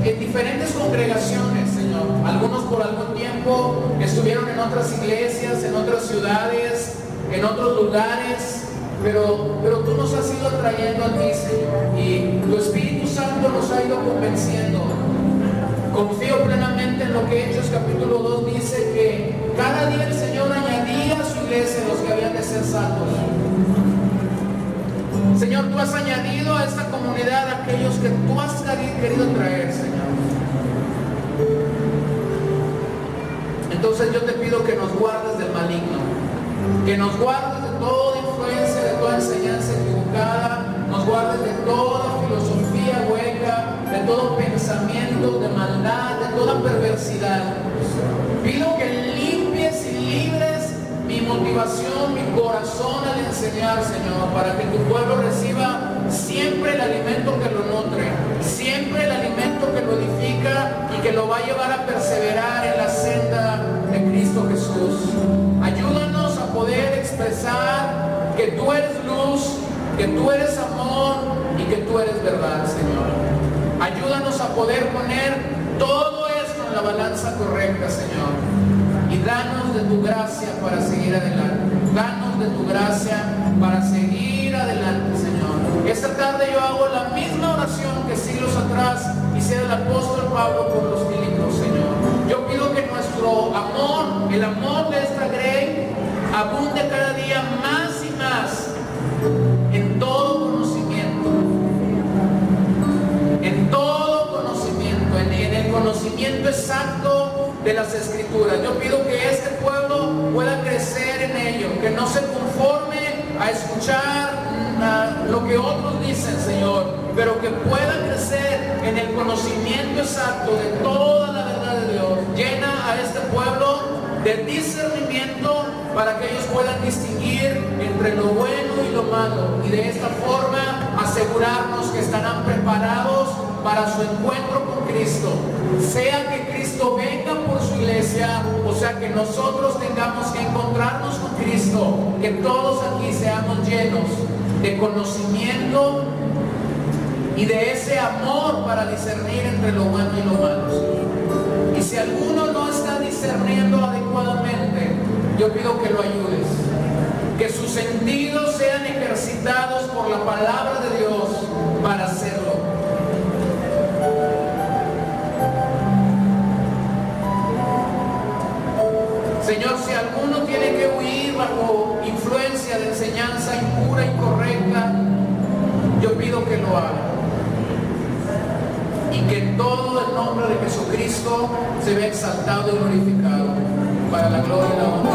en diferentes congregaciones, Señor. Algunos por algún tiempo estuvieron en otras iglesias, en otras ciudades, en otros lugares. Pero tú nos has ido trayendo a ti, Señor, y tu Espíritu Santo nos ha ido convenciendo. Confío plenamente en lo que Hechos capítulo 2 dice, que cada día el Señor añadía a su iglesia los que habían de ser salvos. Señor, tú has añadido a esta comunidad a aquellos que tú has querido traer, Señor. Entonces yo te pido que nos guardes del maligno, que nos guardes de toda influencia, de toda enseñanza equivocada, nos guardes de toda filosofía hueca, de todo pensamiento de maldad, de toda perversidad. Pido que limpies y libres mi motivación, mi corazón al enseñar, Señor, para que tu pueblo reciba siempre el alimento que lo nutre, siempre el alimento que lo edifica y que lo va a llevar a perseverar en la senda de Cristo Jesús. Ayúdanos a poder expresar que tú eres luz, que tú eres amor y que tú eres verdad, Señor. Ayúdanos a poder poner todo esto en la balanza correcta, Señor. Y danos de tu gracia para seguir adelante. Danos de tu gracia para seguir adelante, Señor. Esta tarde yo hago la misma oración que siglos atrás hiciera el apóstol Pablo por los Filipos, Señor. Yo pido que nuestro amor, el amor de esta grey, abunde cada día más y más en todo conocimiento. En todo conocimiento, en el conocimiento exacto de las Escrituras. Yo pido que este pueblo pueda crecer en ello, que no se conforme a escuchar lo que otros dicen, Señor, pero que pueda crecer en el conocimiento exacto de toda la verdad de Dios. Llena a este pueblo de discernimiento para que ellos puedan distinguir entre lo bueno y lo malo, y de esta forma asegurarnos que estarán preparados para su encuentro con Cristo, sea que Cristo venga por su iglesia, o sea que nosotros tengamos que encontrarnos con Cristo, que todos aquí seamos llenos de conocimiento y de ese amor para discernir entre lo bueno y lo malo. Y si alguno no está discerniendo adecuadamente, yo pido que lo ayudes, que sus sentidos sean ejercitados por la palabra de Dios para hacerlo. Señor, si alguno tiene que huir bajo influencia de enseñanza impura y correcta, yo pido que lo haga. Y que todo el nombre de Jesucristo se vea exaltado y glorificado para la gloria y la honra